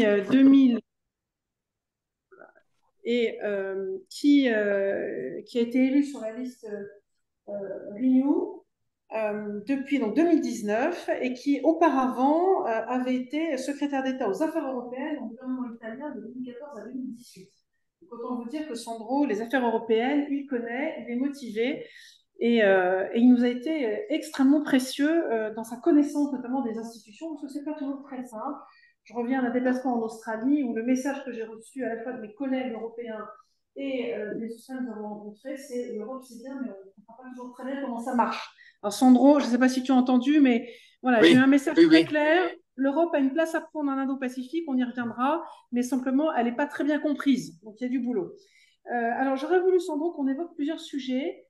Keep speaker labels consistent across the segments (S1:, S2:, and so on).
S1: depuis 2000 et qui a été élu sur la liste Renew depuis donc 2019 et qui auparavant avait été secrétaire d'État aux Affaires européennes au gouvernement italien de 2014 à 2018. Donc, autant vous dire que Sandro, les affaires européennes, il connaît, il est motivé et il nous a été extrêmement précieux dans sa connaissance notamment des institutions, parce que ce n'est pas toujours très simple. Je reviens d'un déplacement en Australie où le message que j'ai reçu à la fois de mes collègues européens et des sociétés que nous avons rencontrés, c'est l'Europe c'est bien, mais on ne comprend pas toujours très bien comment ça marche. Alors Sandro, je ne sais pas si tu as entendu, mais voilà, j'ai eu
S2: Oui,
S1: un message
S2: oui,
S1: très
S2: oui.
S1: clair. L'Europe a une place à prendre en Indo-Pacifique, on y reviendra, mais simplement, elle n'est pas très bien comprise. Donc, il y a du boulot. Alors, j'aurais voulu, Sandro, qu'on évoque plusieurs sujets,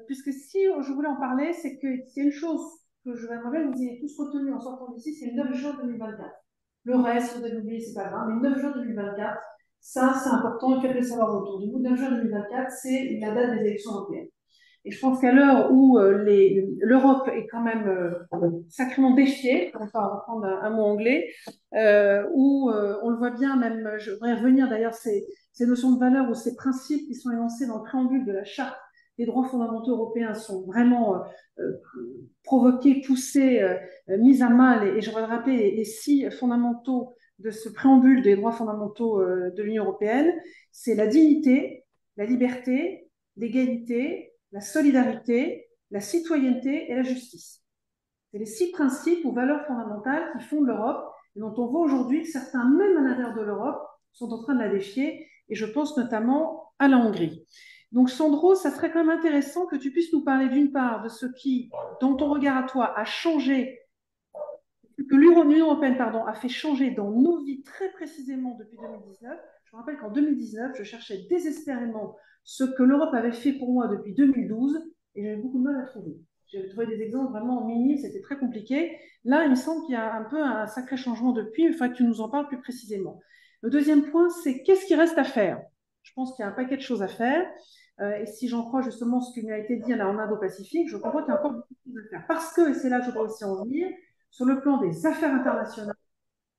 S1: puisque si je voulais en parler, c'est que c'est une chose que je vais que vous ayez tous retenu en sortant d'ici, c'est le 9 juin 2024. Le reste, si vous avez oublié, c'est pas grave, mais le 9 juin 2024, ça, c'est important, il faut le savoir autour de vous. Le 9 juin 2024, c'est la date des élections européennes. Et je pense qu'à l'heure où l'Europe est quand même sacrément défiée, pour reprendre un mot anglais, où on le voit bien, même, je voudrais revenir d'ailleurs, ces notions de valeur ou ces principes qui sont énoncés dans le préambule de la Charte des droits fondamentaux européens sont vraiment provoqués, poussés, mis à mal. Et je voudrais rappeler les six fondamentaux de ce préambule des droits fondamentaux de l'Union européenne, c'est la dignité, la liberté, l'égalité, la solidarité, la citoyenneté et la justice. C'est les six principes ou valeurs fondamentales qui fondent l'Europe et dont on voit aujourd'hui que certains, même à l'intérieur de l'Europe, sont en train de la défier, et je pense notamment à la Hongrie. Donc Sandro, ça serait quand même intéressant que tu puisses nous parler d'une part de ce qui, dans ton regard à toi, a changé, que l'Union européenne pardon, a fait changer dans nos vies très précisément depuis 2019. Je me rappelle qu'en 2019, je cherchais désespérément ce que l'Europe avait fait pour moi depuis 2012 et j'avais beaucoup de mal à trouver. J'avais trouvé des exemples vraiment mini, c'était très compliqué. Là, il me semble qu'il y a un peu un sacré changement depuis, il faudrait que tu nous en parles plus précisément. Le deuxième point, c'est qu'est-ce qui reste à faire? Je pense qu'il y a un paquet de choses à faire. Et si j'en crois justement ce qui m'a été dit là en Indo-Pacifique, je comprends qu'il y a encore beaucoup de choses à faire. Parce que, et c'est là que je dois aussi en venir, sur le plan des affaires internationales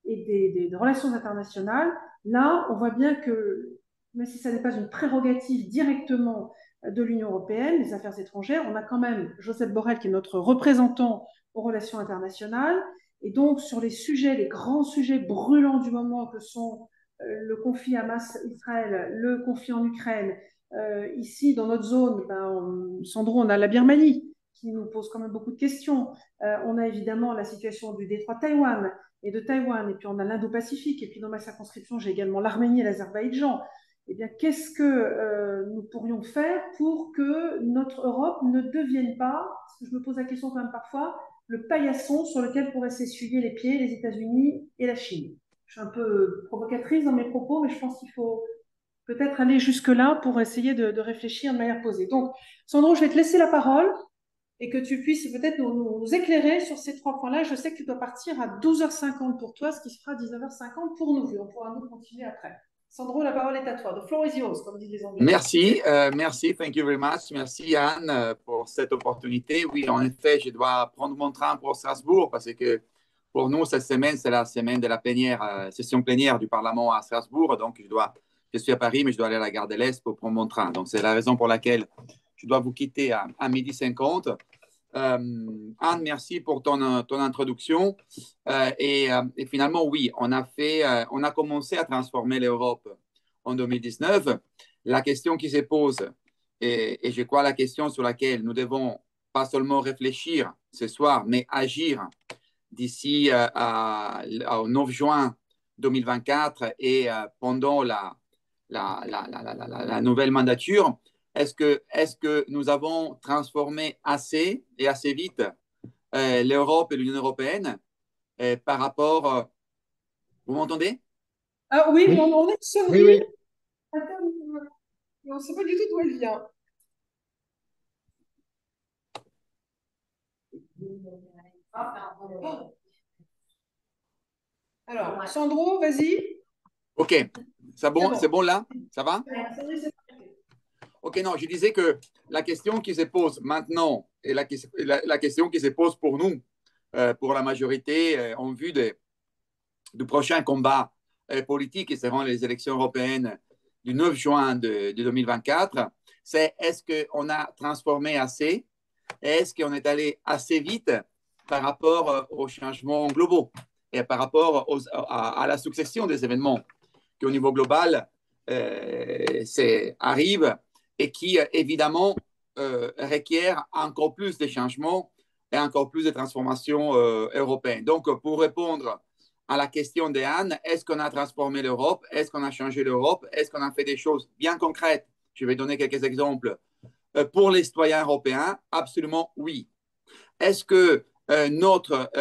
S1: et des relations internationales, là, on voit bien que, même si ça n'est pas une prérogative directement de l'Union européenne, les affaires étrangères, on a quand même Joseph Borrell qui est notre représentant aux relations internationales. Et donc, sur les sujets, les grands sujets brûlants du moment que sont le conflit Hamas-Israël, le conflit en Ukraine, ici, dans notre zone, Sandro, on a la Birmanie qui nous pose quand même beaucoup de questions. On a évidemment la situation du détroit de Taïwan et de Taïwan, et puis on a l'Indo-Pacifique, et puis dans ma circonscription, j'ai également l'Arménie et l'Azerbaïdjan. Eh bien, qu'est-ce que nous pourrions faire pour que notre Europe ne devienne pas, parce que je me pose la question quand même parfois, le paillasson sur lequel pourraient s'essuyer les pieds les États-Unis et la Chine. Je suis un peu provocatrice dans mes propos, mais je pense qu'il faut peut-être aller jusque-là pour essayer de réfléchir de manière posée. Donc, Sandro, je vais te laisser la parole et que tu puisses peut-être nous éclairer sur ces trois points-là. Je sais que tu dois partir à 12h50 pour toi, ce qui se fera 19h50 pour nous. Et on pourra nous continuer après. Sandro, la parole est à toi. The floor is yours, comme disent les Anglais.
S2: Merci, merci, thank you very much. Merci Anne pour cette opportunité. Oui, en effet, je dois prendre mon train pour Strasbourg parce que pour nous, cette semaine, c'est la semaine de la plénière, session plénière du Parlement à Strasbourg. Donc, je suis à Paris, mais je dois aller à la gare de l'Est pour prendre mon train. Donc, c'est la raison pour laquelle je dois vous quitter à 12h50. Anne, merci pour ton introduction. Et finalement, oui, on a commencé à transformer l'Europe en 2019. La question qui se pose, et je crois la question sur laquelle nous devons pas seulement réfléchir ce soir, mais agir d'ici au 9 juin 2024 et pendant la nouvelle mandature, est-ce que nous avons transformé assez et assez vite l'Europe et l'Union européenne par rapport... vous m'entendez?
S1: Ah oui,
S3: Oui,
S1: on a une
S3: oui,
S1: sonnerie.
S3: oui.
S1: Attends, on ne sait pas du tout d'où elle vient. Alors, Sandro, vas-y.
S2: OK,
S1: C'est
S2: c'est
S1: bon.
S2: bon là? Ça va?
S1: La sonnerie, c'est parfait.
S2: OK, non, je disais que la question qui se pose maintenant et la question qui se pose pour nous, pour la majorité, en vue du prochain combat politiques qui seront les élections européennes du 9 juin de 2024, c'est est-ce qu'on a transformé assez et est-ce qu'on est allé assez vite par rapport aux changements globaux et par rapport à la succession des événements qui, au niveau global, arrivent et qui, évidemment, requièrent encore plus de changements et encore plus de transformations européennes. Donc, pour répondre à la question d'Anne, est-ce qu'on a transformé l'Europe? Est-ce qu'on a changé l'Europe? Est-ce qu'on a fait des choses bien concrètes? Je vais donner quelques exemples. Pour les citoyens européens, absolument oui. Est-ce que notre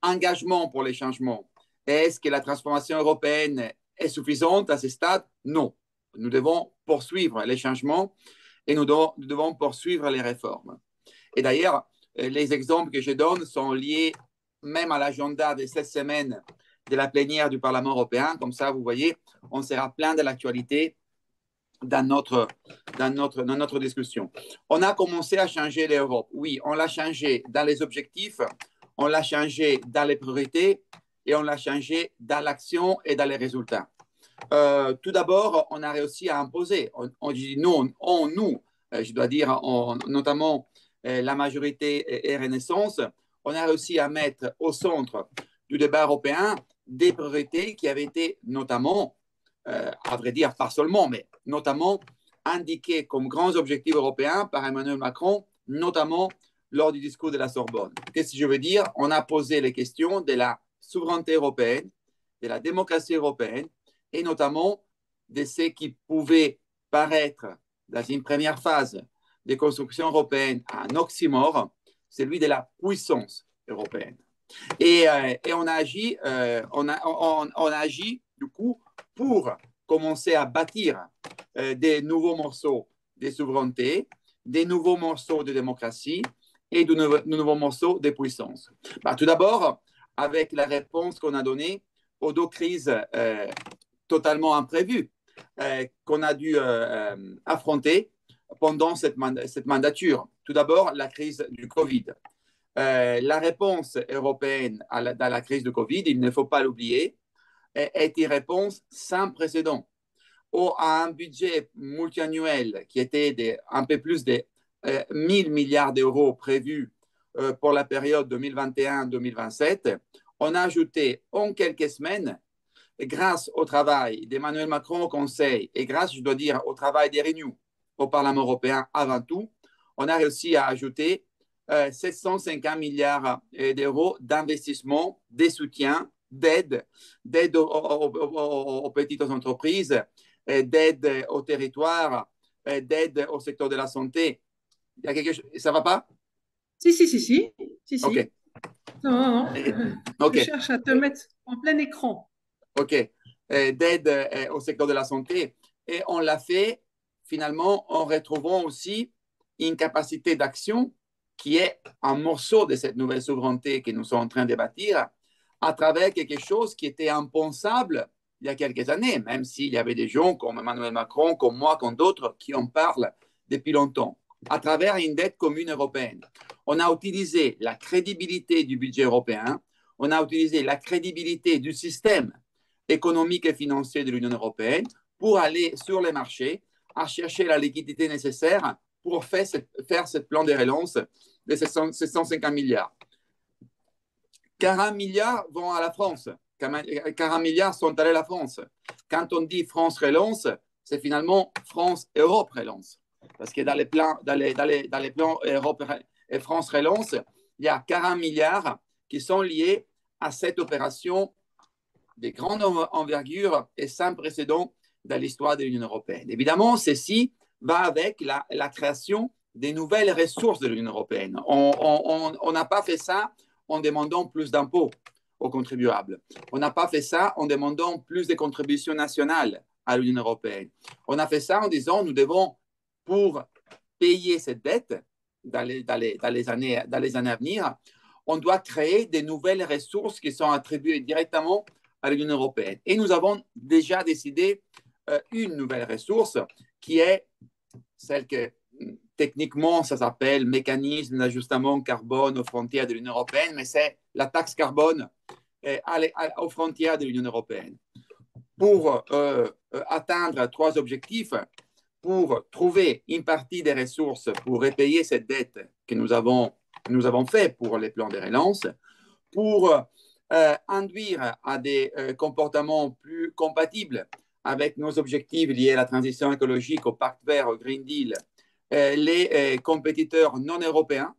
S2: engagement pour les changements, est-ce que la transformation européenne est suffisante à ce stade? Non. Nous devons poursuivre les changements et nous devons poursuivre les réformes. Et d'ailleurs, les exemples que je donne sont liés même à l'agenda de cette semaine de la plénière du Parlement européen. Comme ça, vous voyez, on sera plein de l'actualité dans notre discussion. On a commencé à changer l'Europe. Oui, on l'a changé dans les objectifs, on l'a changé dans les priorités et on l'a changé dans l'action et dans les résultats. Tout d'abord, on a réussi à imposer. On dit nous, je dois dire, notamment la majorité et Renaissance, on a réussi à mettre au centre du débat européen des priorités qui avaient été notamment, à vrai dire, pas seulement, mais notamment indiquées comme grands objectifs européens par Emmanuel Macron, notamment lors du discours de la Sorbonne. Qu'est-ce que je veux dire? On a posé les questions de la souveraineté européenne, de la démocratie européenne, et notamment de ce qui pouvait paraître dans une première phase de construction européenne un oxymore, celui de la puissance européenne. Et on a agi, du coup, pour commencer à bâtir des nouveaux morceaux de souveraineté, des nouveaux morceaux de démocratie et de nouveaux morceaux de puissance. Tout d'abord, avec la réponse qu'on a donnée aux deux crises totalement imprévues qu'on a dû affronter pendant cette mandature. Tout d'abord, la crise du Covid. La réponse européenne dans la crise du Covid, il ne faut pas l'oublier, est une réponse sans précédent à un budget multiannuel qui était un peu plus de 1000 milliards d'euros prévus pour la période 2021-2027. On a ajouté en quelques semaines, grâce au travail d'Emmanuel Macron au Conseil et grâce, je dois dire, au travail des Renew au Parlement européen avant tout, on a réussi à ajouter 750 milliards d'euros d'investissement, de soutien, d'aide aux petites entreprises, d'aide aux territoires, d'aide au secteur de la santé. Il y a quelque chose, ça ne va pas?
S1: Si.
S2: OK.
S1: Non.
S2: OK.
S1: Je cherche à te mettre en plein écran.
S2: OK. D'aide au secteur de la santé. Et on l'a fait finalement en retrouvant aussi une capacité d'action qui est un morceau de cette nouvelle souveraineté que nous sommes en train de bâtir à travers quelque chose qui était impensable il y a quelques années, même s'il y avait des gens comme Emmanuel Macron, comme moi, comme d'autres qui en parlent depuis longtemps, à travers une dette commune européenne. On a utilisé la crédibilité du budget européen, on a utilisé la crédibilité du système économique et financier de l'Union européenne pour aller sur les marchés à chercher la liquidité nécessaire pour faire ce plan de relance de 750 milliards. 40 milliards vont à la France. 40 milliards sont allés à la France. Quand on dit France relance, c'est finalement France-Europe relance. Parce que dans les plans Europe et France relance, il y a 40 milliards qui sont liés à cette opération de grande envergure et sans précédent dans l'histoire de l'Union européenne. Évidemment, ceci va avec la création des nouvelles ressources de l'Union européenne. On n'a pas fait ça en demandant plus d'impôts aux contribuables. On n'a pas fait ça en demandant plus de contributions nationales à l'Union européenne. On a fait ça en disant nous devons, pour payer cette dette dans les années à venir, on doit créer des nouvelles ressources qui sont attribuées directement à l'Union européenne. Et nous avons déjà décidé une nouvelle ressource qui est celle que techniquement ça s'appelle mécanisme d'ajustement carbone aux frontières de l'Union européenne, mais c'est la taxe carbone aux frontières de l'Union européenne. pour atteindre trois objectifs, pour trouver une partie des ressources pour repayer cette dette que nous avons fait pour les plans de relance, pour induire à des comportements plus compatibles avec nos objectifs liés à la transition écologique, au pacte vert, au Green Deal, les compétiteurs non européens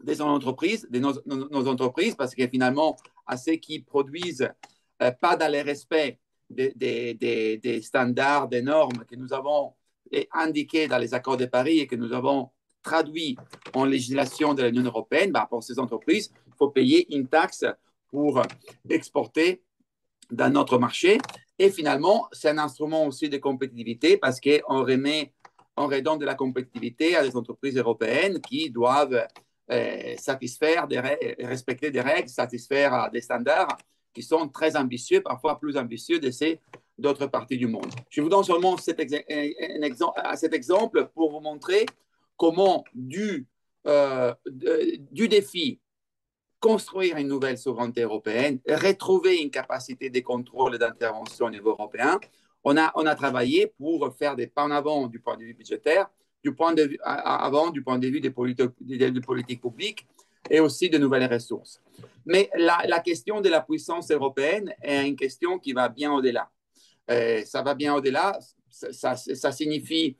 S2: de nos entreprises, parce que finalement, à ceux qui produisent pas dans le respect des standards, des normes que nous avons indiqués dans les accords de Paris et que nous avons traduits en législation de l'Union européenne, pour ces entreprises, il faut payer une taxe pour exporter dans notre marché. Et finalement, c'est un instrument aussi de compétitivité parce qu'on redonne de la compétitivité à des entreprises européennes qui doivent respecter des règles, satisfaire des standards qui sont très ambitieux, parfois plus ambitieux de ces d'autres parties du monde. Je vous donne seulement cet exemple pour vous montrer comment du défi construire une nouvelle souveraineté européenne, retrouver une capacité de contrôle et d'intervention au niveau européen. On a travaillé pour faire des pas en avant du point de vue budgétaire, du point de vue des politiques publiques et aussi de nouvelles ressources. Mais la question de la puissance européenne est une question qui va bien au-delà. Ça va bien au-delà. Ça signifie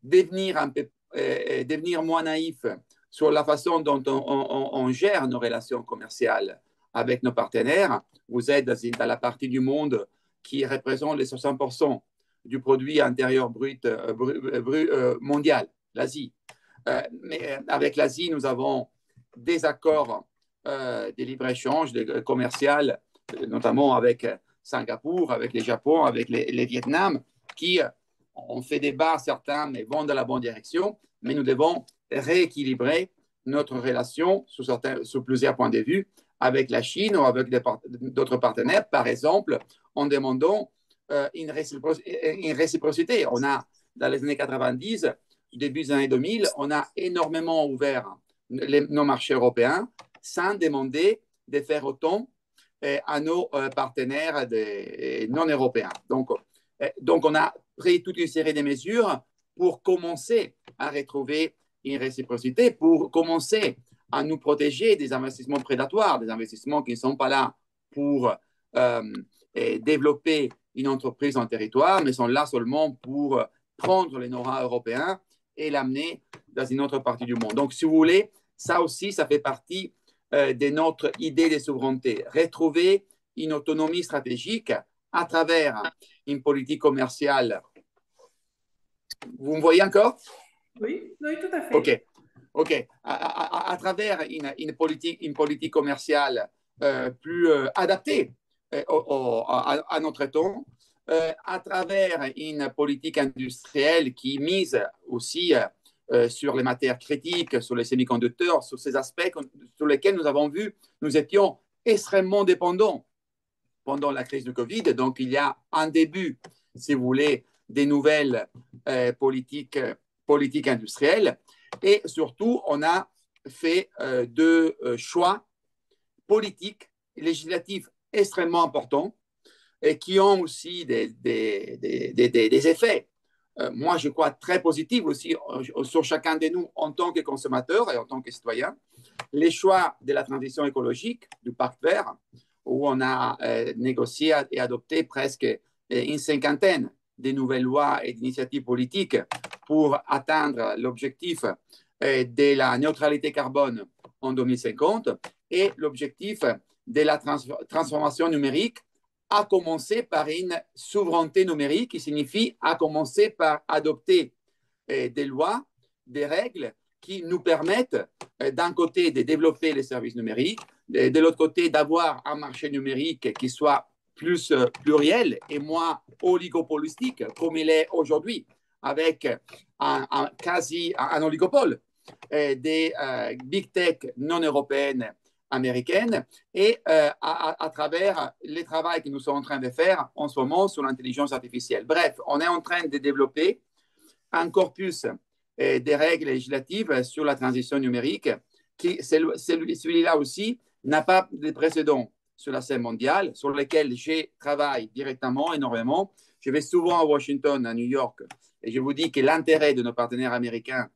S2: devenir moins naïf sur la façon dont on gère nos relations commerciales avec nos partenaires. Vous êtes dans la partie du monde qui représente les 60% du produit intérieur brut mondial, l'Asie. Mais avec l'Asie, nous avons des accords de libre-échange commercial, notamment avec Singapour, avec le Japon, avec les Vietnam, qui ont fait débat certains, mais vont dans la bonne direction. Mais nous devons rééquilibrer notre relation sous plusieurs points de vue avec la Chine ou avec d'autres partenaires, par exemple, en demandant une réciprocité. On a, dans les années 90, début des années 2000, on a énormément ouvert nos marchés européens sans demander de faire autant à nos partenaires non européens. Donc, on a pris toute une série de mesures pour commencer à retrouver une réciprocité, pour commencer à nous protéger des investissements prédatoires, des investissements qui ne sont pas là pour développer une entreprise en territoire, mais sont là seulement pour prendre les know-how européens et l'amener dans une autre partie du monde. Donc, si vous voulez, ça aussi, ça fait partie de notre idée de souveraineté. Retrouver une autonomie stratégique à travers une politique commerciale. Vous me voyez encore?
S1: Oui, oui, tout à fait.
S2: OK. À travers une politique commerciale plus adaptée à notre temps, à travers une politique industrielle qui mise aussi sur les matières critiques, sur les semi-conducteurs, sur ces aspects sur lesquels nous avons vu, nous étions extrêmement dépendants pendant la crise du Covid. Donc, il y a un début, si vous voulez, des nouvelles politiques industrielles. Et surtout, on a fait deux choix politiques, législatifs extrêmement importants et qui ont aussi des effets, moi je crois, très positifs aussi sur chacun de nous en tant que consommateurs et en tant que citoyens. Les choix de la transition écologique, du pacte vert, où on a négocié et adopté presque une cinquantaine de nouvelles lois et d'initiatives politiques pour atteindre l'objectif de la neutralité carbone en 2050 et l'objectif de la transformation numérique, à commencer par une souveraineté numérique qui signifie à commencer par adopter des lois, des règles qui nous permettent d'un côté de développer les services numériques, de l'autre côté d'avoir un marché numérique qui soit plus pluriel et moins oligopolistique comme il est aujourd'hui, avec un oligopole des big tech non européennes américaines et à travers les travaux que nous sommes en train de faire en ce moment sur l'intelligence artificielle. Bref, on est en train de développer un corpus des règles législatives sur la transition numérique qui, celui-là aussi, n'a pas de précédent sur la scène mondiale, sur lesquels je travaille directement, énormément. Je vais souvent à Washington, à New York, et je vous dis que l'intérêt de nos partenaires américains,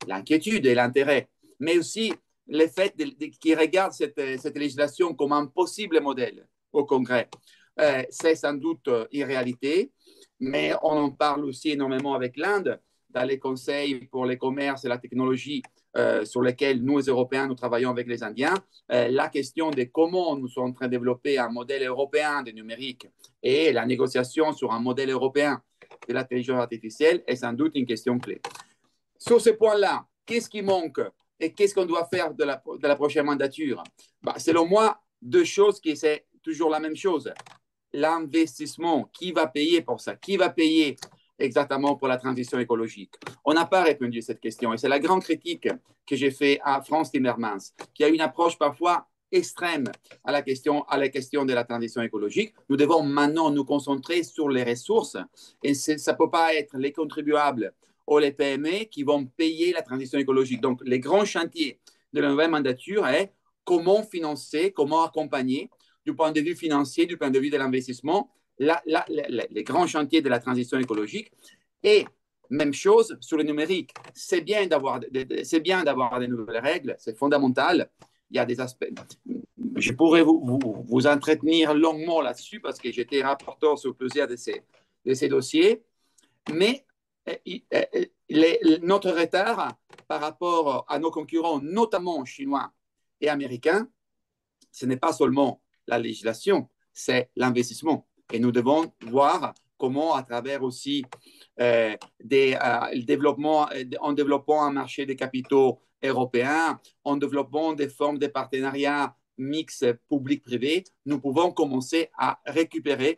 S2: l'inquiétude et l'intérêt, mais aussi le fait qu'ils regardent cette législation comme un possible modèle au Congrès, c'est sans doute une réalité, mais on en parle aussi énormément avec l'Inde dans les conseils pour les commerces et la technologie sur lesquels nous, les Européens, nous travaillons avec les Indiens. La question de comment nous sommes en train de développer un modèle européen de numérique et la négociation sur un modèle européen de l'intelligence artificielle est sans doute une question clé. Sur ce point-là, qu'est-ce qui manque et qu'est-ce qu'on doit faire de la prochaine mandature? Selon moi, deux choses qui sont toujours la même chose. L'investissement, qui va payer pour ça? Qui va payer exactement pour la transition écologique? On n'a pas répondu à cette question et c'est la grande critique que j'ai faite à Frans Timmermans, qui a une approche parfois extrême à la question de la transition écologique. Nous devons maintenant nous concentrer sur les ressources et ça ne peut pas être les contribuables ou les PME qui vont payer la transition écologique. Donc, les grands chantiers de la nouvelle mandature est comment financer, comment accompagner du point de vue financier, du point de vue de l'investissement, les grands chantiers de la transition écologique. Et même chose sur le numérique. C'est bien d'avoir des nouvelles règles, c'est fondamental. Il y a des aspects. Je pourrais vous entretenir longuement là-dessus parce que j'étais rapporteur sur plusieurs de ces dossiers. Mais notre retard par rapport à nos concurrents, notamment chinois et américains, ce n'est pas seulement la législation, c'est l'investissement. Et nous devons voir comment, à travers aussi en développant un marché des capitaux européen, en développant des formes de partenariats mixtes public-privé, nous pouvons commencer à récupérer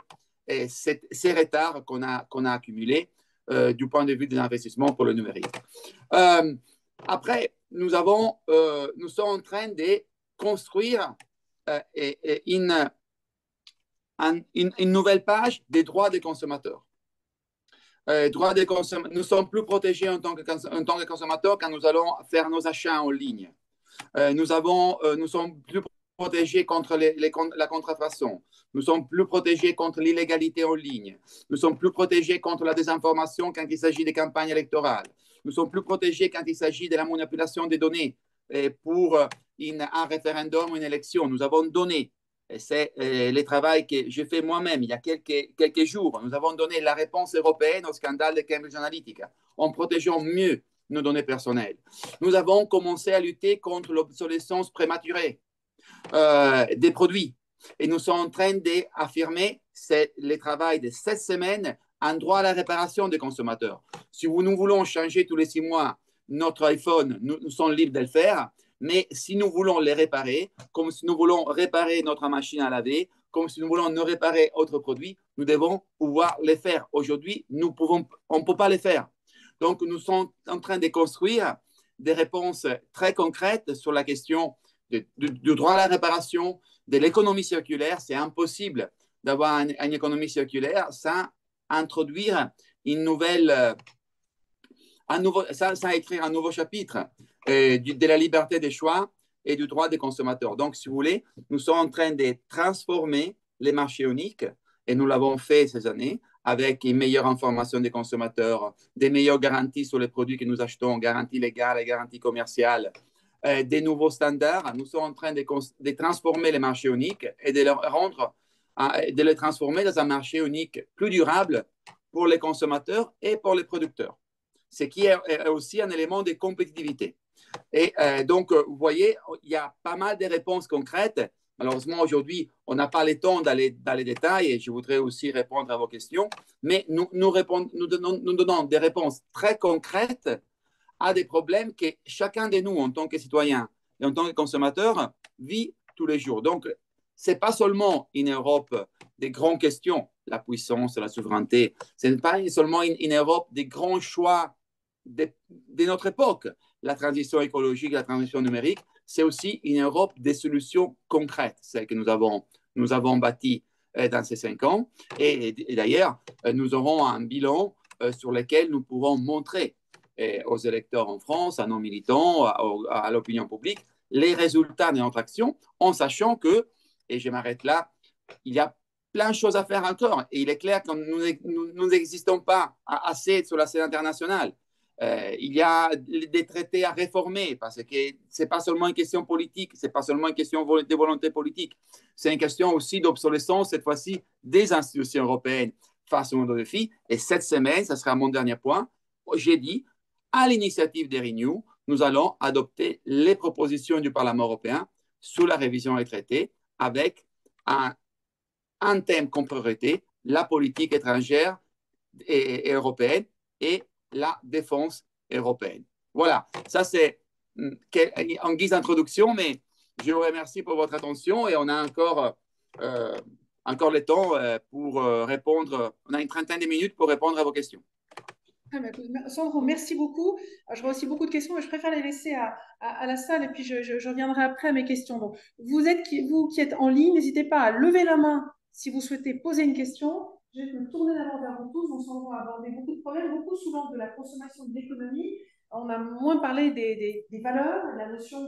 S2: ces retards qu'on a accumulés du point de vue des investissements pour le numérique. Après, nous sommes en train de construire une nouvelle page des droits des consommateurs. Nous sommes plus protégés en tant que consommateurs quand nous allons faire nos achats en ligne. Nous sommes plus protégés contre la contrefaçon. Nous sommes plus protégés contre l'illégalité en ligne. Nous sommes plus protégés contre la désinformation quand il s'agit des campagnes électorales. Nous sommes plus protégés quand il s'agit de la manipulation des données pour un référendum ou une élection. Nous avons donné, c'est le travail que j'ai fait moi-même il y a quelques jours, nous avons donné la réponse européenne au scandale de Cambridge Analytica en protégeant mieux nos données personnelles. Nous avons commencé à lutter contre l'obsolescence prématurée des produits. Et nous sommes en train d'affirmer le travail de 7 semaines en droit à la réparation des consommateurs. Si nous voulons changer tous les 6 mois notre iPhone, nous sommes libres de le faire. Mais si nous voulons les réparer, comme si nous voulons réparer notre machine à laver, comme si nous voulons nous réparer autres produits, nous devons pouvoir les faire. Aujourd'hui, on ne peut pas les faire. Donc, nous sommes en train de construire des réponses très concrètes sur la question du droit à la réparation, de l'économie circulaire. C'est impossible d'avoir une économie circulaire sans introduire sans écrire un nouveau chapitre de la liberté des choix et du droit des consommateurs. Donc, si vous voulez, nous sommes en train de transformer les marchés uniques et nous l'avons fait ces années avec une meilleure information des consommateurs, des meilleures garanties sur les produits que nous achetons, garanties légales et garanties commerciales, des nouveaux standards. Nous sommes en train de transformer les marchés uniques et de les transformer dans un marché unique plus durable pour les consommateurs et pour les producteurs, ce qui est aussi un élément de compétitivité. Et donc, vous voyez, il y a pas mal de réponses concrètes. Malheureusement, aujourd'hui, on n'a pas le temps d'aller dans les détails et je voudrais aussi répondre à vos questions. Mais nous donnons des réponses très concrètes à des problèmes que chacun de nous, en tant que citoyen et en tant que consommateur, vit tous les jours. Donc, ce n'est pas seulement une Europe des grandes questions, la puissance, la souveraineté. Ce n'est pas seulement une Europe des grands choix de notre époque. La transition écologique, la transition numérique, c'est aussi une Europe des solutions concrètes, celle que nous avons bâtie dans ces 5 ans. Et d'ailleurs, nous aurons un bilan sur lequel nous pourrons montrer aux électeurs en France, à nos militants, à l'opinion publique, les résultats de notre action, en sachant que et je m'arrête là, il y a plein de choses à faire encore. Et il est clair que nous n'existons pas assez sur la scène internationale. Il y a des traités à réformer parce que ce n'est pas seulement une question politique, ce n'est pas seulement une question de volonté politique, c'est une question aussi d'obsolescence, cette fois-ci, des institutions européennes face au monde défi. Et cette semaine, ce sera mon dernier point, j'ai dit, à l'initiative des Renew, nous allons adopter les propositions du Parlement européen sur la révision des traités avec un thème comme priorité, la politique étrangère et européenne et la défense européenne. Voilà, ça c'est en guise d'introduction, mais je vous remercie pour votre attention et on a encore le temps pour répondre. On a une trentaine de minutes pour répondre à vos questions.
S1: Sandro, merci beaucoup. Je vois aussi beaucoup de questions, mais je préfère les laisser à la salle et puis je reviendrai après à mes questions. Donc, vous qui êtes en ligne, n'hésitez pas à lever la main si vous souhaitez poser une question. Je vais me tourner d'abord vers vous tous. On va aborder beaucoup de problèmes, beaucoup souvent de la consommation de l'économie. On a moins parlé des valeurs, la notion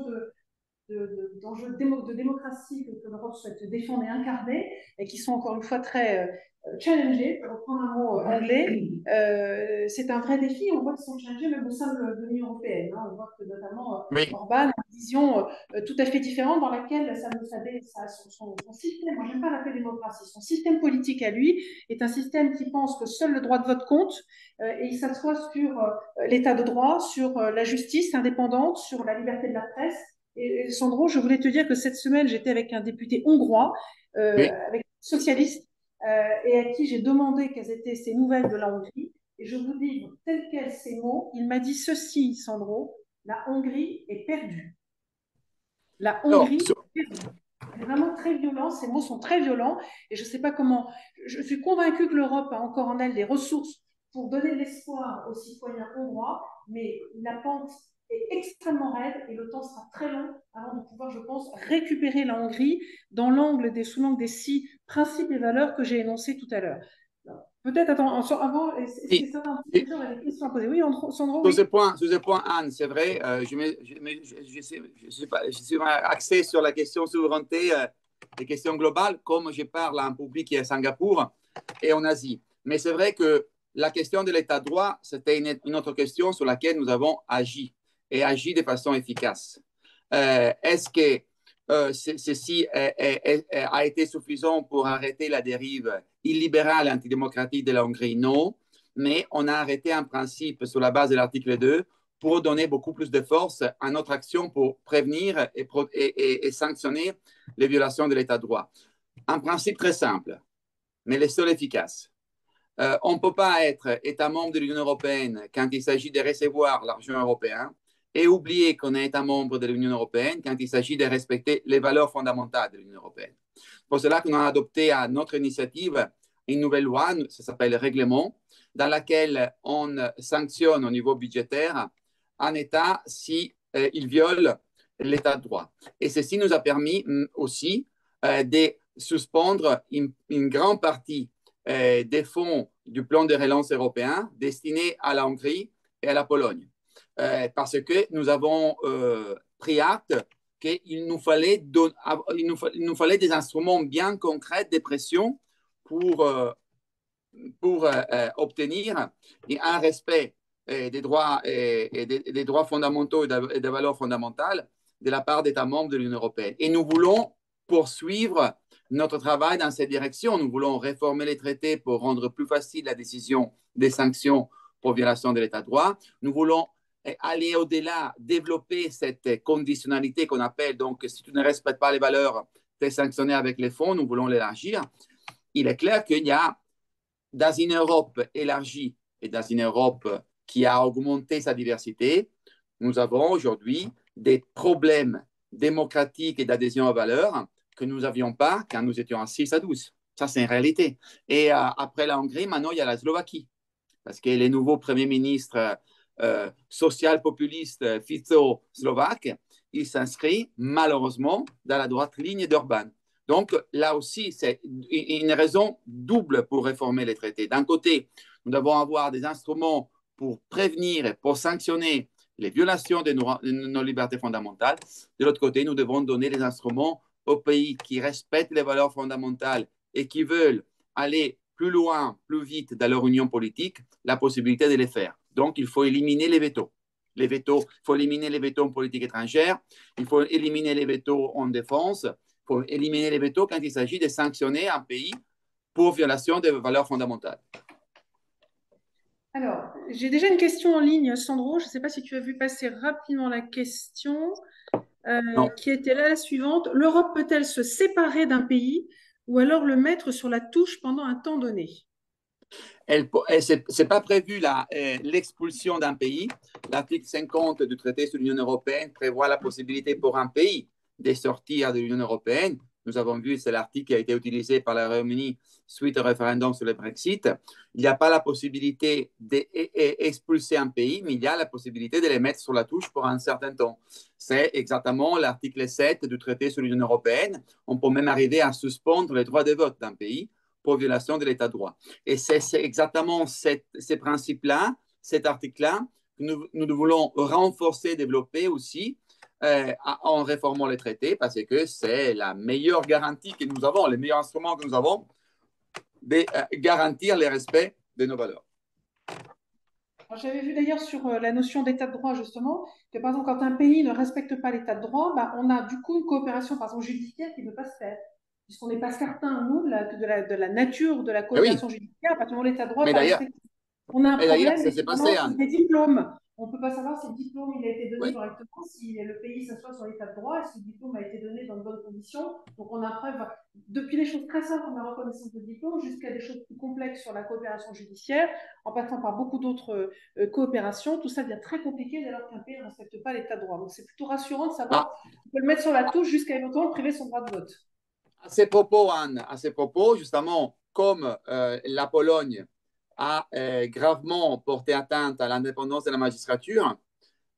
S1: d'enjeux de démocratie que l'Europe souhaite défendre et incarner, et qui sont encore une fois très challengés, pour reprendre un mot anglais. C'est un vrai défi. On voit qu'ils sont challengés même au sein de l'Union européenne. Hein. On voit que notamment Orban a une vision tout à fait différente dans laquelle son système, moi j'aime pas l'appeler démocratie, son système politique à lui est un système qui pense que seul le droit de vote compte et il s'assoit sur l'état de droit, sur la justice indépendante, sur la liberté de la presse. Et Sandro, je voulais te dire que cette semaine, j'étais avec un député hongrois, avec un socialiste, et à qui j'ai demandé quelles étaient ses nouvelles de la Hongrie. Et je vous dis, tel quel ces mots, il m'a dit ceci, Sandro, la Hongrie est perdue. La Hongrie est perdue. C'est vraiment très violent, ces mots sont très violents, et je ne sais pas comment. Je suis convaincue que l'Europe a encore en elle des ressources pour donner de l'espoir aux citoyens hongrois, mais la pente est extrêmement raide et le temps sera très long avant de pouvoir, je pense, récupérer la Hongrie sous l'angle des 6 principes et valeurs que j'ai énoncés tout à l'heure. Peut-être, avant, est-ce que certains auditeurs ont des questions à poser? Oui, Sandro, oui.
S2: Sur ce point, Anne, c'est vrai, je suis axé sur la question souveraineté, les questions globales, comme je parle à un public qui est à Singapour et en Asie. Mais c'est vrai que la question de l'état de droit, c'était une autre question sur laquelle nous avons agi et agi de façon efficace. Est-ce que ceci a été suffisant pour arrêter la dérive illibérale et antidémocratique de la Hongrie? Non, mais on a arrêté un principe sur la base de l'article 2 pour donner beaucoup plus de force à notre action pour prévenir et sanctionner les violations de l'état de droit. Un principe très simple, mais le seul efficace. On ne peut pas être État membre de l'Union européenne quand il s'agit de recevoir l'argent européen et oublier qu'on est État membre de l'Union européenne quand il s'agit de respecter les valeurs fondamentales de l'Union européenne. Pour cela qu'on a adopté à notre initiative une nouvelle loi, ça s'appelle le règlement, dans laquelle on sanctionne au niveau budgétaire un État si il viole l'état de droit. Et ceci nous a permis aussi de suspendre une grande partie des fonds du plan de relance européen destinés à la Hongrie et à la Pologne. Parce que nous avons pris acte qu'il nous fallait des instruments bien concrets de pression pour obtenir un respect des droits, et des droits fondamentaux et des valeurs fondamentales de la part d'États membres de l'Union européenne. Et nous voulons poursuivre notre travail dans cette direction. Nous voulons réformer les traités pour rendre plus facile la décision des sanctions pour violation de l'état de droit. Nous voulons aller au-delà, développer cette conditionnalité qu'on appelle, donc, si tu ne respectes pas les valeurs, tu es sanctionné avec les fonds. Nous voulons l'élargir. Il est clair qu'il y a, dans une Europe élargie et dans une Europe qui a augmenté sa diversité, nous avons aujourd'hui des problèmes démocratiques et d'adhésion aux valeurs que nous n'avions pas quand nous étions à 6 à 12. Ça, c'est une réalité. Et après la Hongrie, maintenant, il y a la Slovaquie. Parce que les nouveaux premiers ministres social-populistes Fico slovaque, il s'inscrit malheureusement dans la droite ligne d'Orban. Donc là aussi, c'est une raison double pour réformer les traités. D'un côté, nous devons avoir des instruments pour prévenir et pour sanctionner les violations de nos libertés fondamentales. De l'autre côté, nous devons donner des instruments aux pays qui respectent les valeurs fondamentales et qui veulent aller plus loin, plus vite dans leur union politique, la possibilité de les faire. Donc, il faut éliminer les vétos. Les vétos, il faut éliminer les vétos en politique étrangère, il faut éliminer les vétos en défense, il faut éliminer les vétos quand il s'agit de sanctionner un pays pour violation des valeurs fondamentales.
S1: Alors, j'ai déjà une question en ligne, Sandro. Je ne sais pas si tu as vu passer rapidement la question qui était là la suivante. L'Europe peut-elle se séparer d'un pays ou alors le mettre sur la touche pendant un temps donné?
S2: Ce n'est pas prévu l'expulsion d'un pays. L'article 50 du traité sur l'Union européenne prévoit la possibilité pour un pays de sortir de l'Union européenne. Nous avons vu, c'est l'article qui a été utilisé par le Royaume-Uni suite au référendum sur le Brexit. Il n'y a pas la possibilité d'expulser un pays, mais il y a la possibilité de les mettre sur la touche pour un certain temps. C'est exactement l'article 7 du traité sur l'Union européenne. On peut même arriver à suspendre les droits de vote d'un pays pour violation de l'état de droit. Et c'est exactement ces principes-là, cet article-là, que nous voulons renforcer, développer aussi en réformant les traités, parce que c'est la meilleure garantie que nous avons, le meilleur instrument que nous avons de garantir le respect de nos valeurs.
S1: J'avais vu d'ailleurs sur la notion d'état de droit, justement, que par exemple, quand un pays ne respecte pas l'état de droit, bah, on a du coup une coopération, par exemple, judiciaire qui ne peut pas se faire. Puisqu'on n'est pas certain, nous, de la nature de la coopération judiciaire, à partir du moment où l'état de droit n'est pas respecté. On a un problème, c'est des diplômes. On ne peut pas savoir si le diplôme il a été donné correctement, si le pays s'assoit sur l'état de droit, et si le diplôme a été donné dans de bonnes conditions. Donc on a preuve, depuis les choses très simples comme la reconnaissance de diplôme, jusqu'à des choses plus complexes sur la coopération judiciaire, en passant par beaucoup d'autres coopérations. Tout ça devient très compliqué dès lors qu'un pays ne respecte pas l'état de droit. Donc c'est plutôt rassurant de savoir qu'on peut le mettre sur la touche jusqu'à éventuellement priver son droit de vote.
S2: À ces propos, Anne, à ces propos, justement, comme la Pologne a gravement porté atteinte à l'indépendance de la magistrature,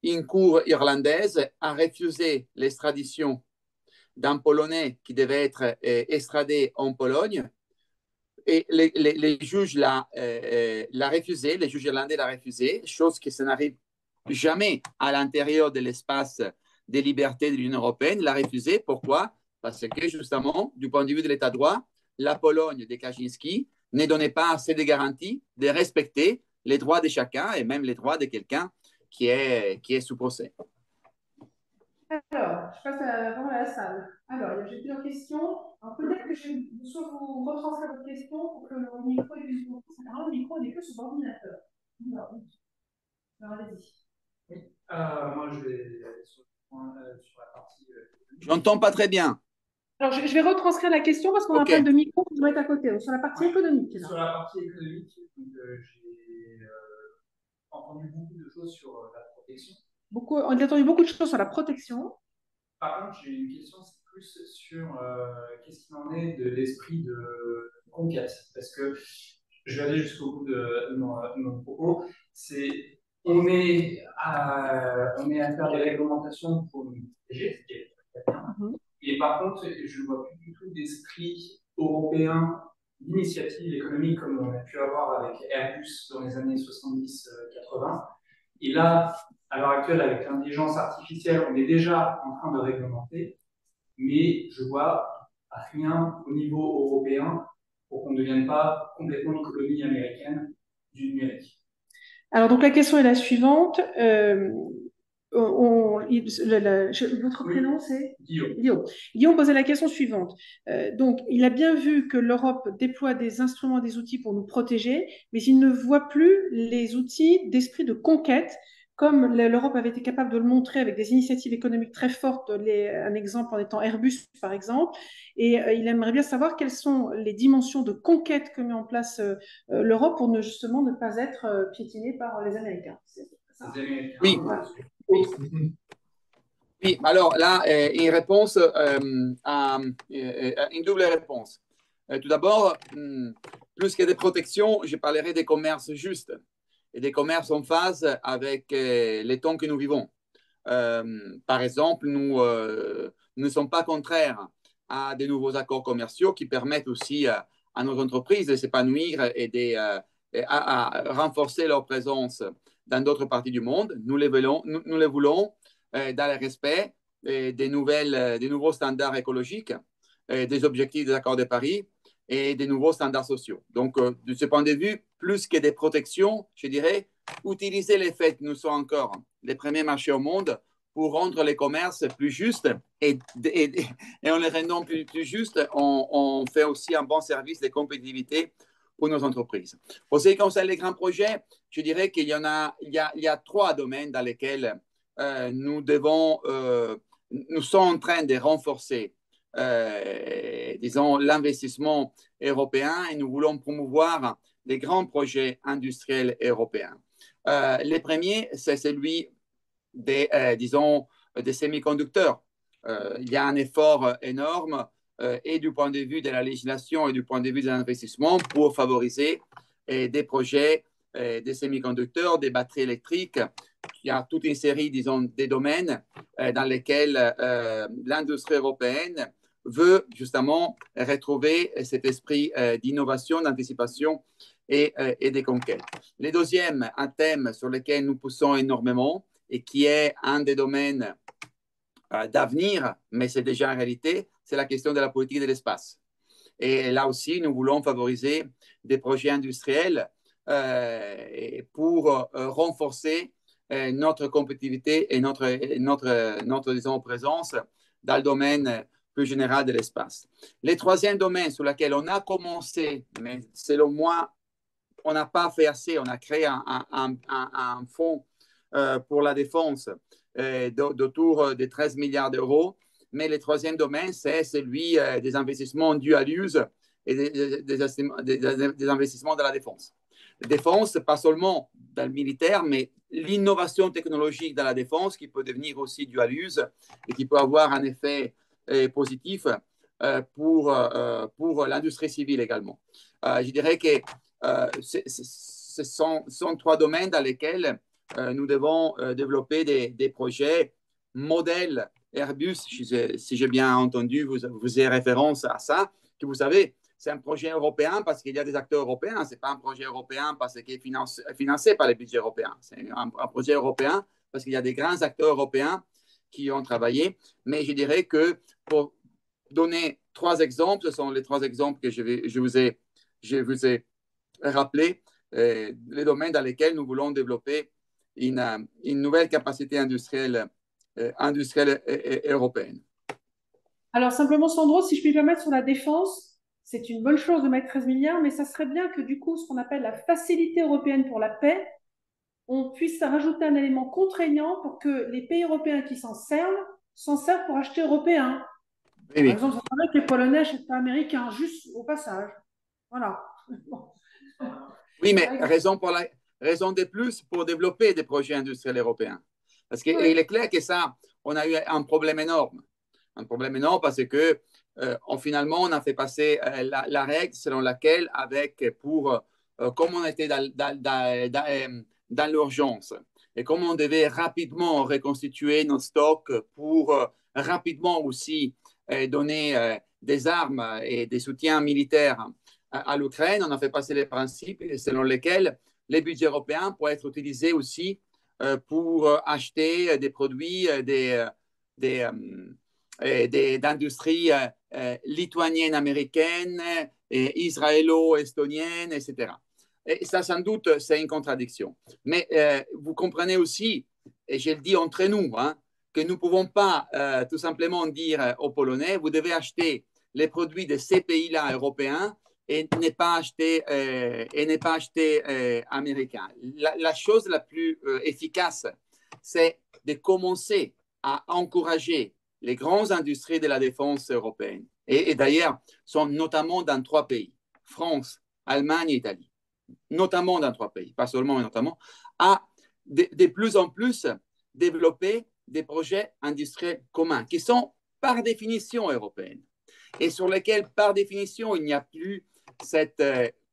S2: une cour irlandaise a refusé l'extradition d'un Polonais qui devait être extradé en Pologne. Et les juges l'ont refusé, les juges irlandais l'ont refusé, chose qui ça n'arrive jamais à l'intérieur de l'espace des libertés de l'Union européenne. L'a refusé. Pourquoi? Parce que justement, du point de vue de l'état de droit, la Pologne de Kaczynski ne donnait pas assez de garanties de respecter les droits de chacun et même les droits de quelqu'un qui est sous procès.
S1: Alors, je passe vraiment à la salle. Alors, j'ai plusieurs questions. Alors, peut-être que je vais soit vous retranscrire votre question pour que le micro est plus bon. Le micro n'est que sur l'ordinateur. Alors, allez-y.
S3: Oui. Moi, je vais aller sur la partie.
S2: J'entends pas très bien.
S1: Alors, je vais retranscrire la question parce qu'on a un problème de micro qui doit être à côté. Sur la partie économique.
S3: Sur la partie économique, j'ai entendu beaucoup de choses sur la protection.
S1: On a entendu beaucoup de choses sur la protection.
S3: Par contre, j'ai une question, c'est plus sur qu'est-ce qu'il en est de l'esprit de conquête. Parce que je vais aller jusqu'au bout de mon propos. On est à faire des réglementations pour nous protéger, ce qui est très bien. Et par contre, je ne vois plus du tout d'esprit européen d'initiative économique comme on a pu avoir avec Airbus dans les années 70-80. Et là, à l'heure actuelle, avec l'intelligence artificielle, on est déjà en train de réglementer, mais je vois rien au niveau européen pour qu'on ne devienne pas complètement une colonie américaine du numérique.
S1: Alors, donc la question est la suivante. Votre prénom, c'est
S3: Guillaume.
S1: Guillaume posait la question suivante. Donc, il a bien vu que l'Europe déploie des instruments, des outils pour nous protéger, mais il ne voit plus les outils d'esprit de conquête, comme l'Europe avait été capable de le montrer avec des initiatives économiques très fortes, un exemple en étant Airbus, par exemple. Et il aimerait bien savoir quelles sont les dimensions de conquête que met en place l'Europe pour justement ne pas être piétinée par les Américains.
S2: Oui. Oui, alors là, une réponse une double réponse. Tout d'abord, plus que des protections, je parlerai des commerces justes et des commerces en phase avec les temps que nous vivons. Par exemple, nous ne sommes pas contraires à de nouveaux accords commerciaux qui permettent aussi à nos entreprises de s'épanouir et à renforcer leur présence dans d'autres parties du monde. Nous les voulons dans le respect des nouveaux standards écologiques, des objectifs des accords de Paris et des nouveaux standards sociaux. Donc, de ce point de vue, plus que des protections, je dirais, utiliser le fait que nous sommes encore les premiers marchés au monde pour rendre les commerces plus justes et en les rendant plus justes, on fait aussi un bon service de compétitivité pour nos entreprises. Pour ce qui concerne les grands projets, je dirais qu'il y a trois domaines dans lesquels nous sommes en train de renforcer, disons, l'investissement européen et nous voulons promouvoir les grands projets industriels européens. Le premier, c'est celui disons, des semi-conducteurs. Il y a un effort énorme et du point de vue de la législation et du point de vue des investissements pour favoriser des projets des semi-conducteurs, des batteries électriques. Il y a toute une série, disons, des domaines dans lesquels l'industrie européenne veut justement retrouver cet esprit d'innovation, d'anticipation et de conquête. Le deuxième, un thème sur lequel nous poussons énormément et qui est un des domaines d'avenir, mais c'est déjà en réalité, c'est la question de la politique de l'espace. Et là aussi, nous voulons favoriser des projets industriels pour renforcer notre compétitivité et notre disons, présence dans le domaine plus général de l'espace. Le troisième domaine sur lequel on a commencé, mais selon moi, on n'a pas fait assez, on a créé un fonds pour la défense d'autour de 13 milliards d'euros. Mais le troisième domaine, c'est celui des investissements dual use et des investissements dans la défense. La défense, pas seulement dans le militaire, mais l'innovation technologique dans la défense qui peut devenir aussi dual use et qui peut avoir un effet positif pour l'industrie civile également. Je dirais que ce sont trois domaines dans lesquels nous devons développer des projets modèles Airbus, si j'ai bien entendu, vous avez référence à ça, que vous savez, c'est un projet européen parce qu'il y a des acteurs européens, ce n'est pas un projet européen parce qu'il est financé par les budgets européens, c'est un projet européen parce qu'il y a des grands acteurs européens qui ont travaillé, mais je dirais que pour donner trois exemples, ce sont les trois exemples que je vous ai rappelés, les domaines dans lesquels nous voulons développer une nouvelle capacité industrielle européenne.
S1: Alors, simplement, Sandro, si je puis me permettre sur la défense, c'est une bonne chose de mettre 13 milliards, mais ça serait bien que, du coup, ce qu'on appelle la facilité européenne pour la paix, on puisse rajouter un élément contraignant pour que les pays européens qui s'en servent pour acheter européen.
S2: Oui,
S1: Par exemple, ça paraît que les Polonais achètent pas américains, juste au passage. Voilà.
S2: Oui, mais raison de plus pour développer des projets industriels européens. Parce qu'il est clair que ça, on a eu un problème énorme. Un problème énorme parce que finalement, on a fait passer la règle selon laquelle, comme on était dans l'urgence et comme on devait rapidement reconstituer nos stocks pour rapidement aussi donner des armes et des soutiens militaires à l'Ukraine, on a fait passer les principes selon lesquels les budgets européens pourraient être utilisés aussi pour acheter des produits d'industries lituaniennes, américaines, israélo-estoniennes, etc. Et ça, sans doute, c'est une contradiction. Mais vous comprenez aussi, et je le dis entre nous, que nous ne pouvons pas tout simplement dire aux Polonais, vous devez acheter les produits de ces pays-là européens et n'est pas acheté américain. La chose la plus efficace, c'est de commencer à encourager les grandes industries de la défense européenne. Et d'ailleurs, sont notamment dans trois pays, France, Allemagne et Italie. Notamment dans trois pays, pas seulement, mais notamment, à de plus en plus développer des projets industriels communs qui sont par définition européennes et sur lesquels, par définition, il n'y a plus cette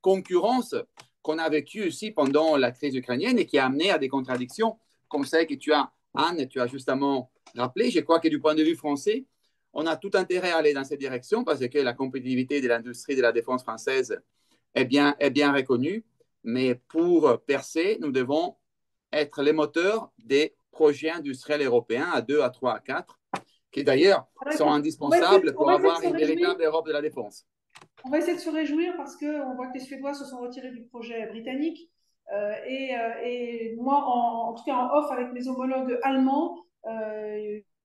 S2: concurrence qu'on a vécue aussi pendant la crise ukrainienne et qui a amené à des contradictions comme celle que Anne, tu as justement rappelé. Je crois que du point de vue français, on a tout intérêt à aller dans cette direction parce que la compétitivité de l'industrie de la défense française est bien reconnue. Mais pour percer, nous devons être les moteurs des projets industriels européens à 2, à 3, à 4. qui d'ailleurs
S1: Alors,
S2: sont
S1: écoute,
S2: indispensables
S1: on
S2: pour
S1: va essayer de
S2: avoir
S1: se
S2: une
S1: réjouir.
S2: véritable Europe de la défense.
S1: On va essayer de se réjouir parce qu'on voit que les Suédois se sont retirés du projet britannique. Et moi, en tout cas en off avec mes homologues allemands,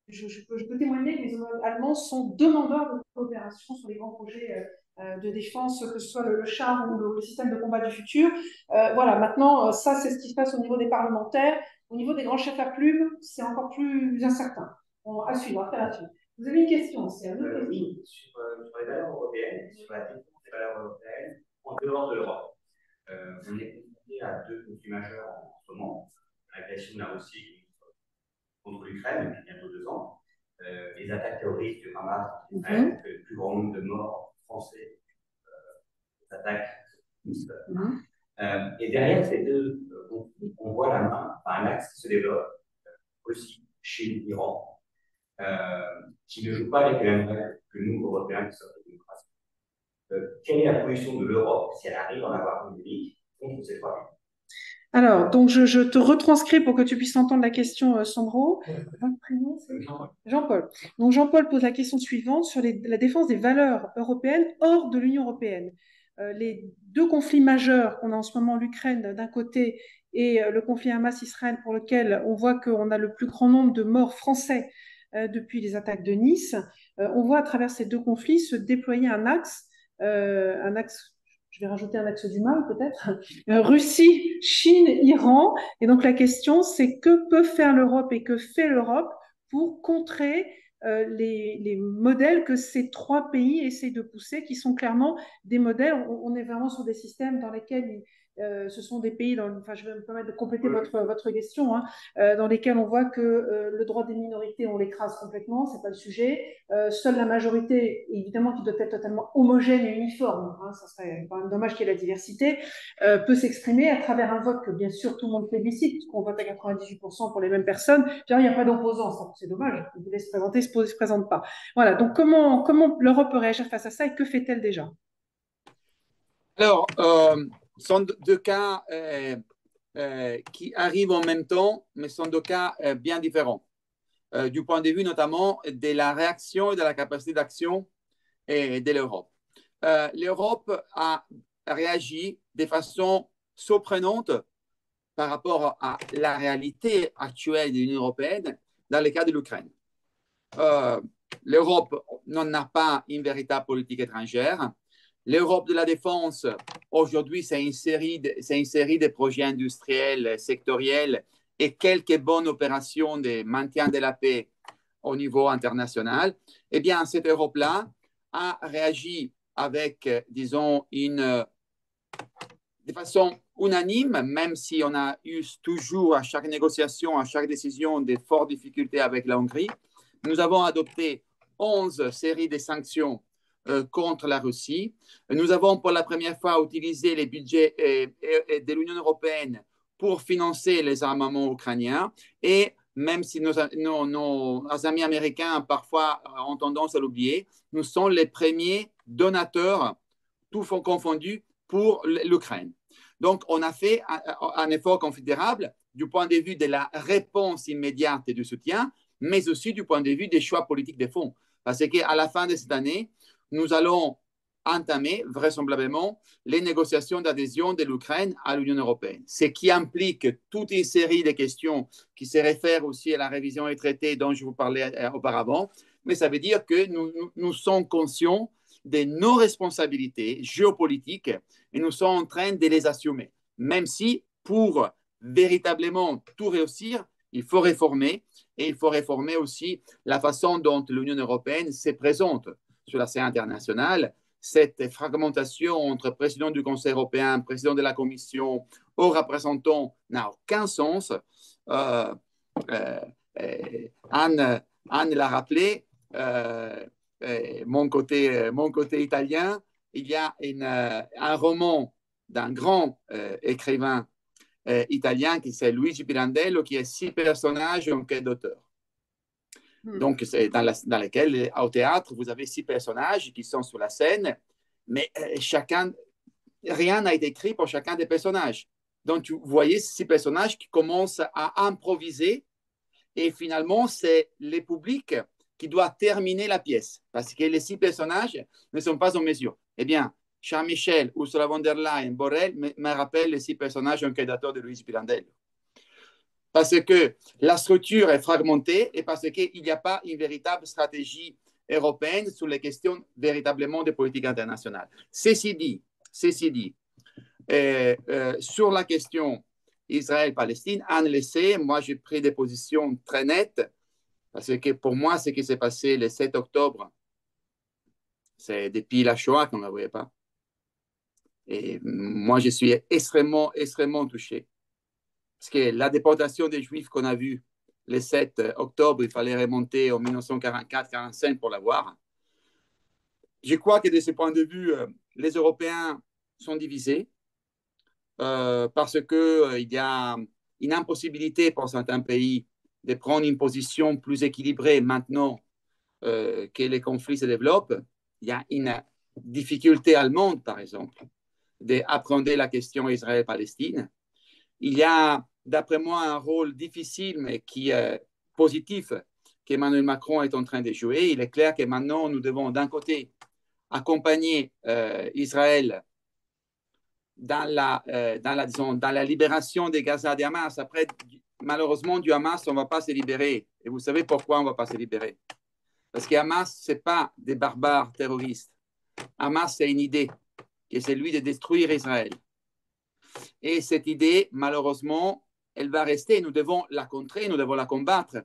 S1: je peux témoigner que les homologues allemands sont demandeurs de coopération sur les grands projets de défense, que ce soit le char ou le système de combat du futur. Voilà, maintenant, ça, c'est ce qui se passe au niveau des parlementaires. Au niveau des grands chefs à plumes, c'est encore plus incertain. À suivre, à faire à suivre. Vous avez une question, c'est un autre
S4: Oui, sur les valeurs européennes, sur la défense des valeurs européennes en dehors de l'Europe. On est confronté à deux conflits majeurs en ce moment. L'agression de la Russie contre l'Ukraine depuis bientôt 2 ans, les attaques terroristes du Hamas en Israël, le plus grand nombre de morts français, des attaques. Et derrière ces deux conflits, on voit la main, un axe qui se développe, Russie, Chine, Iran, qui ne jouent pas avec les mêmes règles que nous, Européens, qui sommes des démocraties. Quelle est la position de l'Europe, si elle arrive à en avoir une unique, contre ces trois pays?
S1: Alors, donc je te retranscris pour que tu puisses entendre la question, Sandro. Jean-Paul. Donc Jean-Paul pose la question suivante sur la défense des valeurs européennes hors de l'Union européenne. Les deux conflits majeurs qu'on a en ce moment, l'Ukraine d'un côté et le conflit Hamas-Israël pour lequel on voit qu'on a le plus grand nombre de morts français depuis les attaques de Nice, on voit à travers ces deux conflits se déployer un axe, je vais rajouter un axe du mal peut-être, Russie, Chine, Iran. Et donc la question, c'est que peut faire l'Europe et que fait l'Europe pour contrer les modèles que ces trois pays essaient de pousser, qui sont clairement des modèles. On est vraiment sur des systèmes dans lesquels ce sont des pays, enfin, je vais me permettre de compléter votre question, hein, dans lesquels on voit que le droit des minorités, on l'écrase complètement, c'est pas le sujet. Seule la majorité, évidemment, qui doit être totalement homogène et uniforme, hein, ça serait quand même dommage qu'il y ait la diversité, peut s'exprimer à travers un vote que bien sûr tout le monde plébiscite, puisqu'on vote à 98% pour les mêmes personnes. Puis, il n'y a pas d'opposants, c'est dommage, ils voulaient se présenter, ils ne se présentent pas. Voilà, donc comment l'Europe peut réagir face à ça et que fait-elle déjà?
S2: Alors, ce sont deux cas qui arrivent en même temps, mais ce sont deux cas bien différents. Du point de vue notamment de la réaction et de la capacité d'action de l'Europe. L'Europe a réagi de façon surprenante par rapport à la réalité actuelle de l'Union européenne dans le cas de l'Ukraine. L'Europe n'en a pas une véritable politique étrangère. L'Europe de la défense, aujourd'hui, c'est une série de projets industriels, sectoriels et quelques bonnes opérations de maintien de la paix au niveau international. Eh bien, cette Europe-là a réagi avec, disons, de façon unanime, même si on a eu toujours à chaque négociation, à chaque décision, des fortes difficultés avec la Hongrie. Nous avons adopté 11 séries de sanctions contre la Russie. Nous avons pour la première fois utilisé les budgets de l'Union européenne pour financer les armements ukrainiens. Et même si nos amis américains parfois ont tendance à l'oublier, nous sommes les premiers donateurs, tout fonds confondus, pour l'Ukraine. Donc, on a fait un effort considérable du point de vue de la réponse immédiate et du soutien, mais aussi du point de vue des choix politiques des fonds. Parce qu'à la fin de cette année, nous allons entamer vraisemblablement les négociations d'adhésion de l'Ukraine à l'Union européenne, ce qui implique toute une série de questions qui se réfèrent aussi à la révision des traités dont je vous parlais auparavant, mais ça veut dire que nous sommes conscients de nos responsabilités géopolitiques et nous sommes en train de les assumer, même si pour véritablement tout réussir, il faut réformer et il faut réformer aussi la façon dont l'Union européenne se présente sur la scène internationale. Cette fragmentation entre président du Conseil européen, président de la Commission, aux représentants n'a aucun sens. Anne l'a rappelé, mon côté italien, il y a un roman d'un grand écrivain italien qui c'est Luigi Pirandello, qui est 6 personnages en quête d'auteur. Donc, c'est dans lequel, au théâtre, vous avez 6 personnages qui sont sur la scène, mais rien n'a été écrit pour chacun des personnages. Donc, vous voyez ces 6 personnages qui commencent à improviser et finalement, c'est les publics qui doit terminer la pièce, parce que les 6 personnages ne sont pas en mesure. Eh bien, Charles Michel, Ursula von der Leyen, Borrell me rappellent les 6 personnages incantateurs de Luigi Pirandello. Parce que la structure est fragmentée et parce qu'il n'y a pas une véritable stratégie européenne sur les questions véritablement de politique internationale. Ceci dit, sur la question Israël-Palestine, Anne le sait, moi j'ai pris des positions très nettes, parce que pour moi, ce qui s'est passé le 7 octobre, c'est depuis la Shoah qu'on ne la voyait pas. Et moi, je suis extrêmement, extrêmement touché. Parce que la déportation des Juifs qu'on a vue le 7 octobre, il fallait remonter en 1944-45 pour la voir. Je crois que de ce point de vue, les Européens sont divisés parce qu'il y a une impossibilité pour certains pays de prendre une position plus équilibrée maintenant que les conflits se développent. Il y a une difficulté allemande, par exemple, d'apprendre la question Israël-Palestine. Il y a, d'après moi, un rôle difficile, mais qui est positif, qu'Emmanuel Macron est en train de jouer. Il est clair que maintenant, nous devons, d'un côté, accompagner Israël dans la libération des Gaza de Hamas. Après, malheureusement, du Hamas, on ne va pas se libérer. Et vous savez pourquoi on ne va pas se libérer? Parce que Hamas, ce n'est pas des barbares terroristes. Hamas, c'est une idée, qui est celui de détruire Israël. Et cette idée, malheureusement, elle va rester. Nous devons la contrer, nous devons la combattre.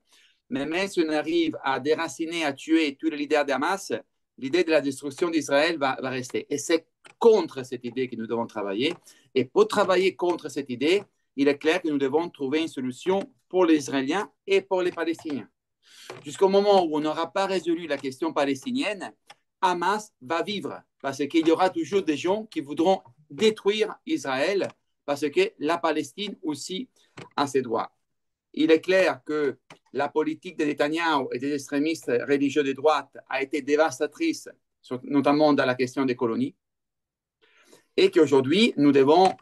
S2: Mais même si on arrive à déraciner, à tuer tous les leaders de Hamas, l'idée de la destruction d'Israël va rester. Et c'est contre cette idée que nous devons travailler. Et pour travailler contre cette idée, il est clair que nous devons trouver une solution pour les Israéliens et pour les Palestiniens. Jusqu'au moment où on n'aura pas résolu la question palestinienne, Hamas va vivre parce qu'il y aura toujours des gens qui voudront détruire Israël parce que la Palestine aussi a ses droits. Il est clair que la politique de Netanyahou et des extrémistes religieux de droite a été dévastatrice, notamment dans la question des colonies, et qu'aujourd'hui, nous devons,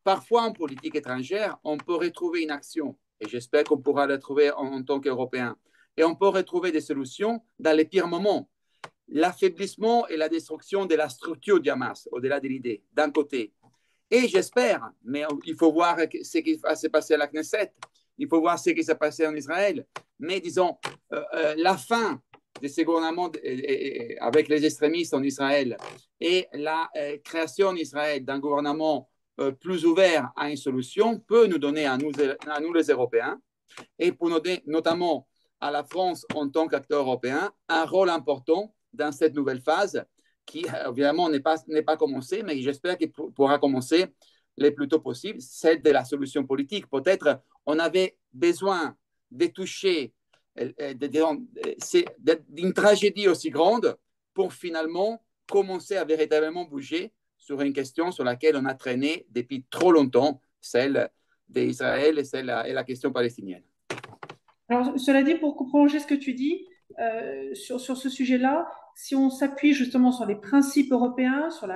S2: parfois en politique étrangère, on peut retrouver une action, et j'espère qu'on pourra la trouver en tant qu'Européens, et on peut retrouver des solutions dans les pires moments. L'affaiblissement et la destruction de la structure du Hamas, au-delà de l'idée, d'un côté. Et j'espère, mais il faut voir ce qui va se passer à la Knesset, il faut voir ce qui s'est passé en Israël, mais disons, la fin de ces gouvernements avec les extrémistes en Israël et la création en Israël d'un gouvernement plus ouvert à une solution peut nous donner à nous les Européens, et pour donner notamment à la France en tant qu'acteur européen un rôle important dans cette nouvelle phase qui, évidemment, n'est pas commencée, mais j'espère qu'il pourra commencer le plus tôt possible, celle de la solution politique. Peut-être on avait besoin de toucher d'une tragédie aussi grande pour finalement commencer à véritablement bouger sur une question sur laquelle on a traîné depuis trop longtemps, celle d'Israël et la question palestinienne.
S1: Alors, cela dit, pour prolonger ce que tu dis, sur ce sujet-là, si on s'appuie justement sur les principes européens, sur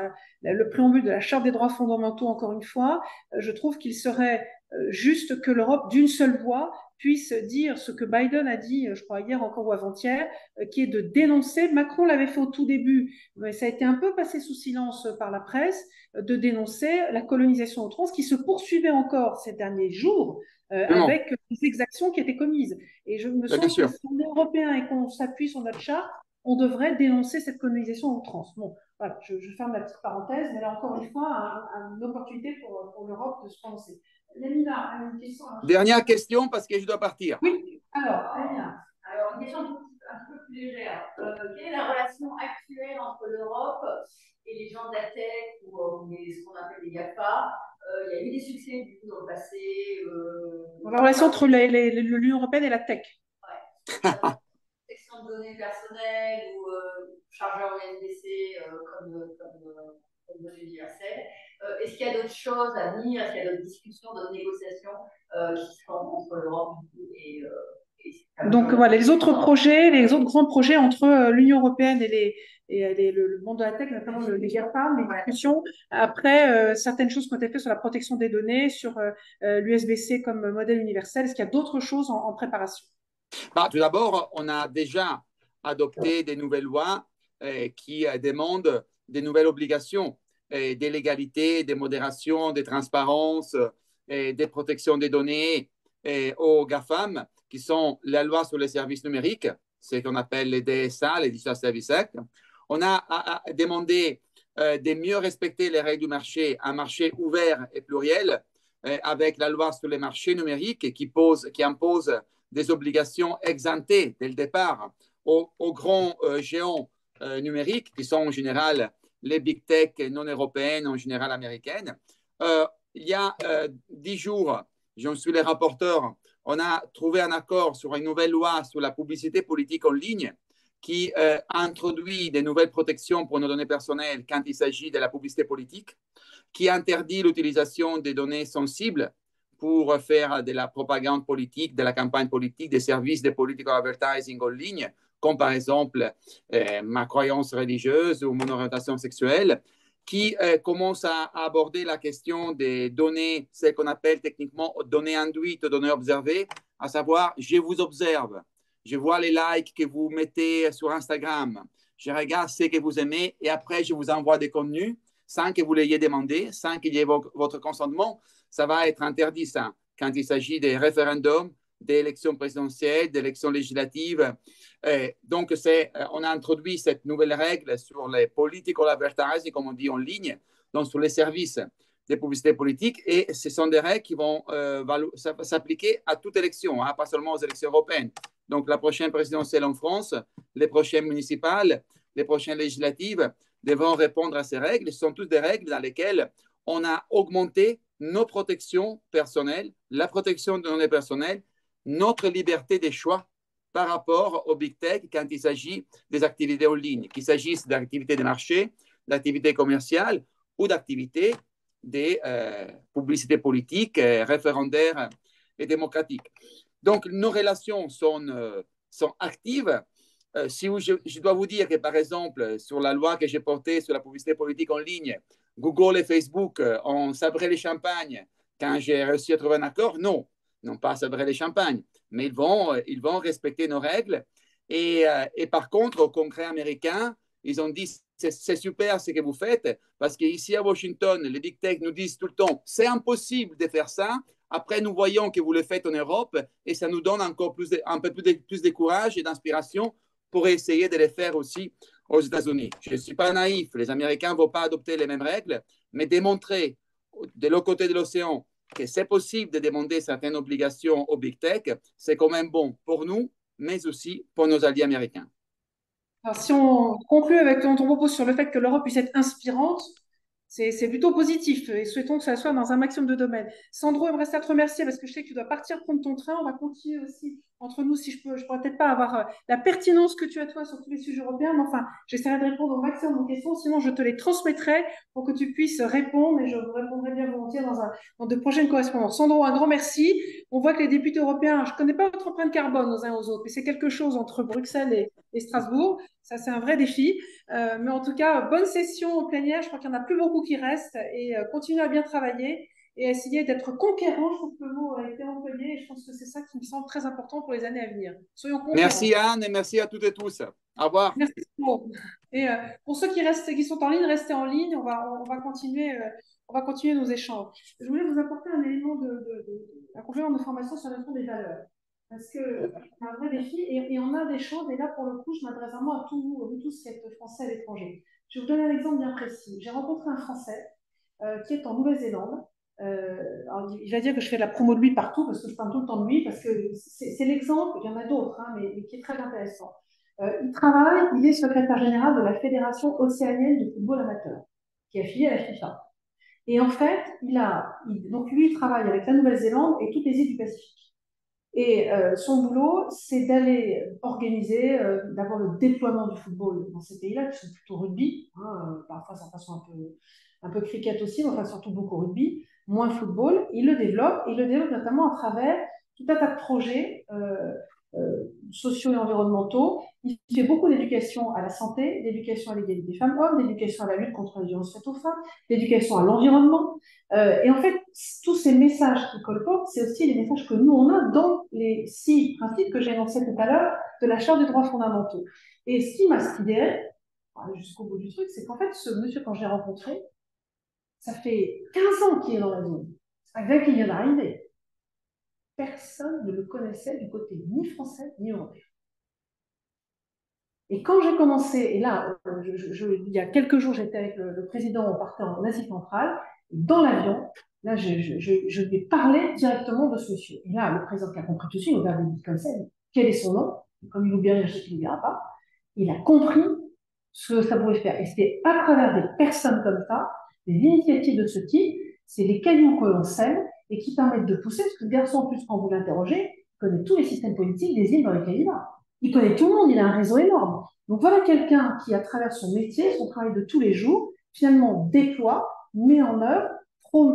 S1: le préambule de la Charte des droits fondamentaux, encore une fois, je trouve qu'il serait juste que l'Europe, d'une seule voix, puisse dire ce que Biden a dit, je crois hier encore ou avant-hier, qui est de dénoncer, Macron l'avait fait au tout début, mais ça a été un peu passé sous silence par la presse, de dénoncer la colonisation outrance qui se poursuivait encore ces derniers jours, avec les exactions qui étaient commises. Et je me sens que si on est européen et qu'on s'appuie sur notre charte, on devrait dénoncer cette colonisation à outrance. Bon, voilà, je ferme la petite parenthèse, mais là encore une fois, une opportunité pour l'Europe de se prononcer. Lémina a une question.
S2: Dernière question parce que je dois partir.
S1: Oui, alors,
S5: Lémina. Alors, une question un peu plus légère. Quelle est la relation actuelle entre l'Europe et les gens de la tech ou ce qu'on appelle les GAFA? Il y a eu des succès du coup dans le passé.
S1: La relation entre l'Union européenne et la tech.
S5: Ouais. Section de données personnelles ou chargeur USB-C comme données universelles. Est-ce qu'il y a d'autres choses à venir? Est-ce qu'il y a d'autres discussions, d'autres négociations qui sont entre l'Europe et
S1: donc voilà, les autres grands projets entre l'Union européenne et le monde de la tech, notamment les GAFA, les discussions. Après, certaines choses qui ont été faites sur la protection des données, sur l'USB-C comme modèle universel. Est-ce qu'il y a d'autres choses en préparation?
S2: Bah, tout d'abord, on a déjà adopté des nouvelles lois qui demandent des nouvelles obligations, des légalités, des modérations, des transparences, des protections des données aux GAFAM, qui sont la loi sur les services numériques, ce qu'on appelle les DSA, les Digital Services Act. On a demandé de mieux respecter les règles du marché, un marché ouvert et pluriel, avec la loi sur les marchés numériques qui impose des obligations exemptées dès le départ aux grands géants numériques, qui sont en général les big tech non européennes, en général américaines. Il y a 10 jours, j'en suis le rapporteur, on a trouvé un accord sur une nouvelle loi sur la publicité politique en ligne qui introduit des nouvelles protections pour nos données personnelles quand il s'agit de la publicité politique, qui interdit l'utilisation des données sensibles pour faire de la propagande politique, de la campagne politique, des services de political advertising en ligne, comme par exemple ma croyance religieuse ou mon orientation sexuelle, qui commence à aborder la question des données, ce qu'on appelle techniquement données induites, données observées, à savoir, je vous observe, je vois les likes que vous mettez sur Instagram, je regarde ce que vous aimez et après, je vous envoie des contenus sans que vous l'ayez demandé, sans qu'il y ait votre consentement. Ça va être interdit, ça, quand il s'agit des référendums, des élections présidentielles, d'élections législatives. Donc, on a introduit cette nouvelle règle sur les political advertising, comme on dit en ligne, donc sur les services des publicités politiques. Et ce sont des règles qui vont s'appliquer à toute élection, hein, pas seulement aux élections européennes. Donc, la prochaine présidentielle en France, les prochaines municipales, les prochaines législatives devront répondre à ces règles. Ce sont toutes des règles dans lesquelles on a augmenté nos protections personnelles, la protection de nos données personnelles, notre liberté des choix par rapport aux big tech quand il s'agit des activités en ligne, qu'il s'agisse d'activités de marché, d'activités commerciales ou d'activités des publicités politiques, référendaires et démocratiques. Donc, nos relations sont actives. Si je dois vous dire que, par exemple, sur la loi que j'ai portée sur la publicité politique en ligne, Google et Facebook ont sabré les champagnes quand j'ai réussi à trouver un accord, non, n'ont pas sabré les champagnes, mais ils vont respecter nos règles. Et par contre, au Congrès américain, ils ont dit c'est super ce que vous faites, parce qu'ici à Washington, les big tech nous disent tout le temps c'est impossible de faire ça. Après, nous voyons que vous le faites en Europe et ça nous donne encore un peu plus de courage et d'inspiration pour essayer de le faire aussi aux États-Unis. Je ne suis pas naïf, les Américains ne vont pas adopter les mêmes règles, mais démontrer de l'autre côté de l'océan que c'est possible de demander certaines obligations aux big tech, c'est quand même bon pour nous, mais aussi pour nos alliés américains.
S1: Alors, si on conclut avec ton propos sur le fait que l'Europe puisse être inspirante, c'est plutôt positif et souhaitons que ça soit dans un maximum de domaines. Sandro, il me reste à te remercier parce que je sais que tu dois partir prendre ton train. On va continuer aussi entre nous si je pourrais peut-être pas avoir la pertinence que tu as toi sur tous les sujets européens, mais enfin, j'essaierai de répondre au maximum aux questions, sinon je te les transmettrai pour que tu puisses répondre et je vous répondrai bien volontiers dans de prochaines correspondances. Sandro, un grand merci. On voit que les députés européens, je ne connais pas votre empreinte carbone aux uns aux autres, mais c'est quelque chose entre Bruxelles et Strasbourg. Ça, c'est un vrai défi. Mais en tout cas, bonne session en plénière. Je crois qu'il n'y en a plus beaucoup qui restent. Et continuez à bien travailler et essayer d'être conquérant. Je trouve que le mot a été employé. Et je pense que c'est ça qui me semble très important pour les années à venir. Soyons conquérants.
S2: Merci Anne et merci à toutes et tous. Au revoir.
S1: Merci. Et pour ceux qui sont en ligne, restez en ligne. On va continuer nos échanges. Je voulais vous apporter un élément un complément d'information sur la question des valeurs. Parce que c'est un vrai défi et on a des choses, et là pour le coup, je m'adresse vraiment à tous vous tous qui êtes français à l'étranger. Je vais vous donner un exemple bien précis. J'ai rencontré un Français qui est en Nouvelle-Zélande. Alors, il va dire que je fais de la promo de lui partout parce que je parle tout le temps de lui, parce que c'est l'exemple, il y en a d'autres, hein, mais qui est très intéressant. Il est secrétaire général de la Fédération océanienne de football amateur, qui est affiliée à la FIFA. Et en fait, donc lui, il travaille avec la Nouvelle-Zélande et toutes les îles du Pacifique. Et son boulot, c'est d'aller organiser d'abord le déploiement du football dans ces pays-là, qui sont plutôt rugby, hein, parfois certains sont un peu cricket aussi, mais enfin surtout beaucoup rugby, moins football. Il le développe notamment à travers tout un tas de projets sociaux et environnementaux. Il fait beaucoup d'éducation à la santé, d'éducation à l'égalité femmes-hommes, d'éducation à la lutte contre les violences faites aux femmes, d'éducation à l'environnement. Et en fait, tous ces messages qu'il colporte, c'est aussi les messages que nous, on a dans les 6 principes que j'ai énoncés tout à l'heure de la Charte des droits fondamentaux. Et ce qui m'a sidéré, jusqu'au bout du truc, c'est qu'en fait, ce monsieur, quand je l'ai rencontré, ça fait 15 ans qu'il est dans la zone. C'est pas vrai qu'il vient d'arriver. Personne ne le connaissait du côté ni français ni européen. Et quand j'ai commencé, et là, il y a quelques jours, j'étais avec le président, on partait en Asie centrale, dans l'avion, là, je lui ai parlé directement de ce monsieur. Et là, le président qui a compris tout de suite, il m'a dit comme ça, quel est son nom? Comme il oublie rien, je sais qu'il n'oubliera pas. Il a compris ce que ça pouvait faire. Et c'était à travers des personnes comme ça, des initiatives de ce type, c'est les cailloux que l'on sème et qui permettent de pousser, parce que le garçon, en plus, quand vous l'interrogez, il connaît tous les systèmes politiques des îles dans lesquelles il va. Il connaît tout le monde, il a un réseau énorme. Donc voilà quelqu'un qui, à travers son métier, son travail de tous les jours, finalement déploie, met en œuvre,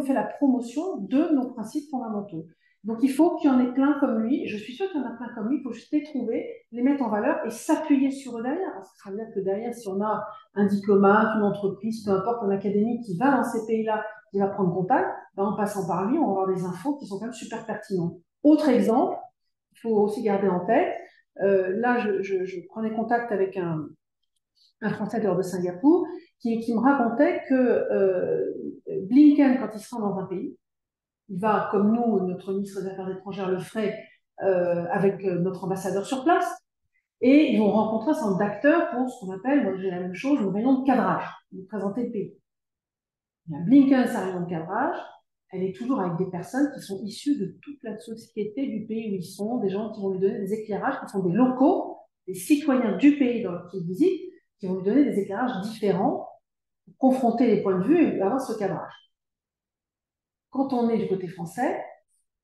S1: fait la promotion de nos principes fondamentaux. Donc il faut qu'il y en ait plein comme lui, et je suis sûre qu'il y en a plein comme lui, il faut juste les trouver, les mettre en valeur et s'appuyer sur eux derrière. Parce que ça veut dire que derrière, si on a un diplomate, une entreprise, peu importe, un académique qui va dans ces pays-là, qui va prendre contact, ben en passant par lui, on va avoir des infos qui sont quand même super pertinentes. Autre exemple, il faut aussi garder en tête, là, je prenais contact avec un Français de Singapour qui me racontait que Blinken, quand il se rend dans un pays, il va, comme nous, notre ministre des Affaires étrangères le ferait avec notre ambassadeur sur place, et ils vont rencontrer un certain nombre d'acteurs pour ce qu'on appelle, moi j'ai la même chose, une réunion de cadrage, de présenter le pays. Blinken, sa réunion de cadrage, elle est toujours avec des personnes qui sont issues de toute la société du pays où ils sont, des gens qui vont lui donner des éclairages, qui sont des locaux, des citoyens du pays dans lequel ils visitent, qui vont lui donner des éclairages différents, pour confronter les points de vue et avoir ce cadrage. Quand on est du côté français,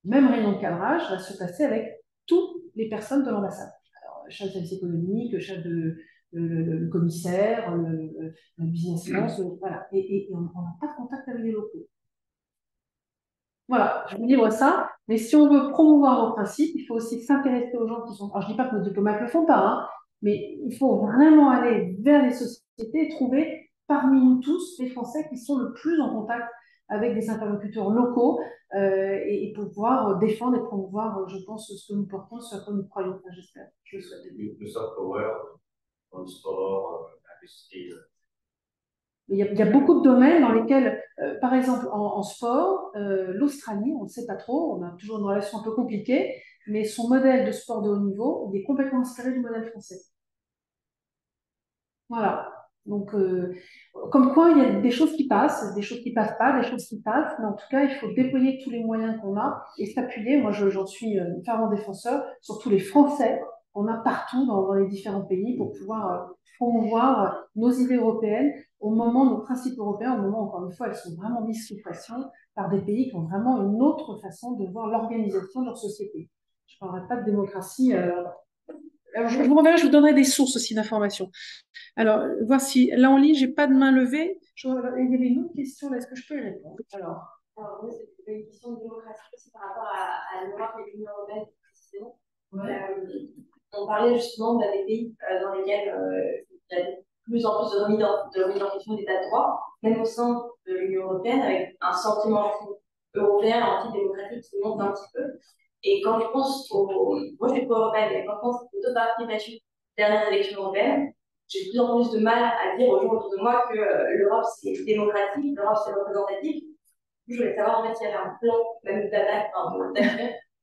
S1: même réunion de cadrage va se passer avec toutes les personnes de l'ambassade. Alors, chef de service économique, chef de le commissaire, le businessman, voilà. Et on n'a pas de contact avec les locaux. Voilà, je vous livre ça. Mais si on veut promouvoir nos principes, il faut aussi s'intéresser aux gens qui sont. Alors, je ne dis pas que nos diplomates ne le font pas, hein, mais il faut vraiment aller vers les sociétés et trouver parmi nous tous les Français qui sont le plus en contact avec des interlocuteurs locaux et pour pouvoir défendre et promouvoir, je pense, ce que nous portons, ce à quoi nous croyons. Enfin, j'espère, je le souhaite.
S4: Le soft power, dans le sport, l'industrie.
S1: Il y a beaucoup de domaines dans lesquels, par exemple, en sport, l'Australie, on ne sait pas trop, on a toujours une relation un peu compliquée, mais son modèle de sport de haut niveau, il est complètement inspiré du modèle français. Voilà. Donc, comme quoi, il y a des choses qui passent pas, des choses qui passent, mais en tout cas, il faut déployer tous les moyens qu'on a et s'appuyer. Moi, j'en suis une fervent défenseur sur tous les Français qu'on a partout dans les différents pays pour pouvoir promouvoir nos idées européennes au moment, nos principes européens, au moment, encore une fois, elles sont vraiment mises sous pression par des pays qui ont vraiment une autre façon de voir l'organisation de leur société. Je ne parlerai pas de démocratie. Alors, je vous renverrai, je vous donnerai des sources aussi d'informations. Alors, voir si là en ligne, j'ai pas de main levée. Il y avait une autre question, là, est-ce que je peux y répondre?
S5: Alors moi, c'est une question de démocratie aussi par rapport à l'Europe et l'Union européenne, précisément. Ouais. On parlait justement des pays dans lesquels il y a de plus en plus de remise en question de l'état de droit, même au sein de l'Union européenne, avec un sentiment européen, antidémocratique qui monte un petit peu. Et quand je pense moi je suis pro-européenne, mais quand je pense aux deux participation aux dernières élections européennes, j'ai de plus en plus de mal à dire aux gens autour de moi que l'Europe c'est démocratique, l'Europe c'est représentatif. Je voulais savoir en fait s'il y avait un plan, même d'attaque,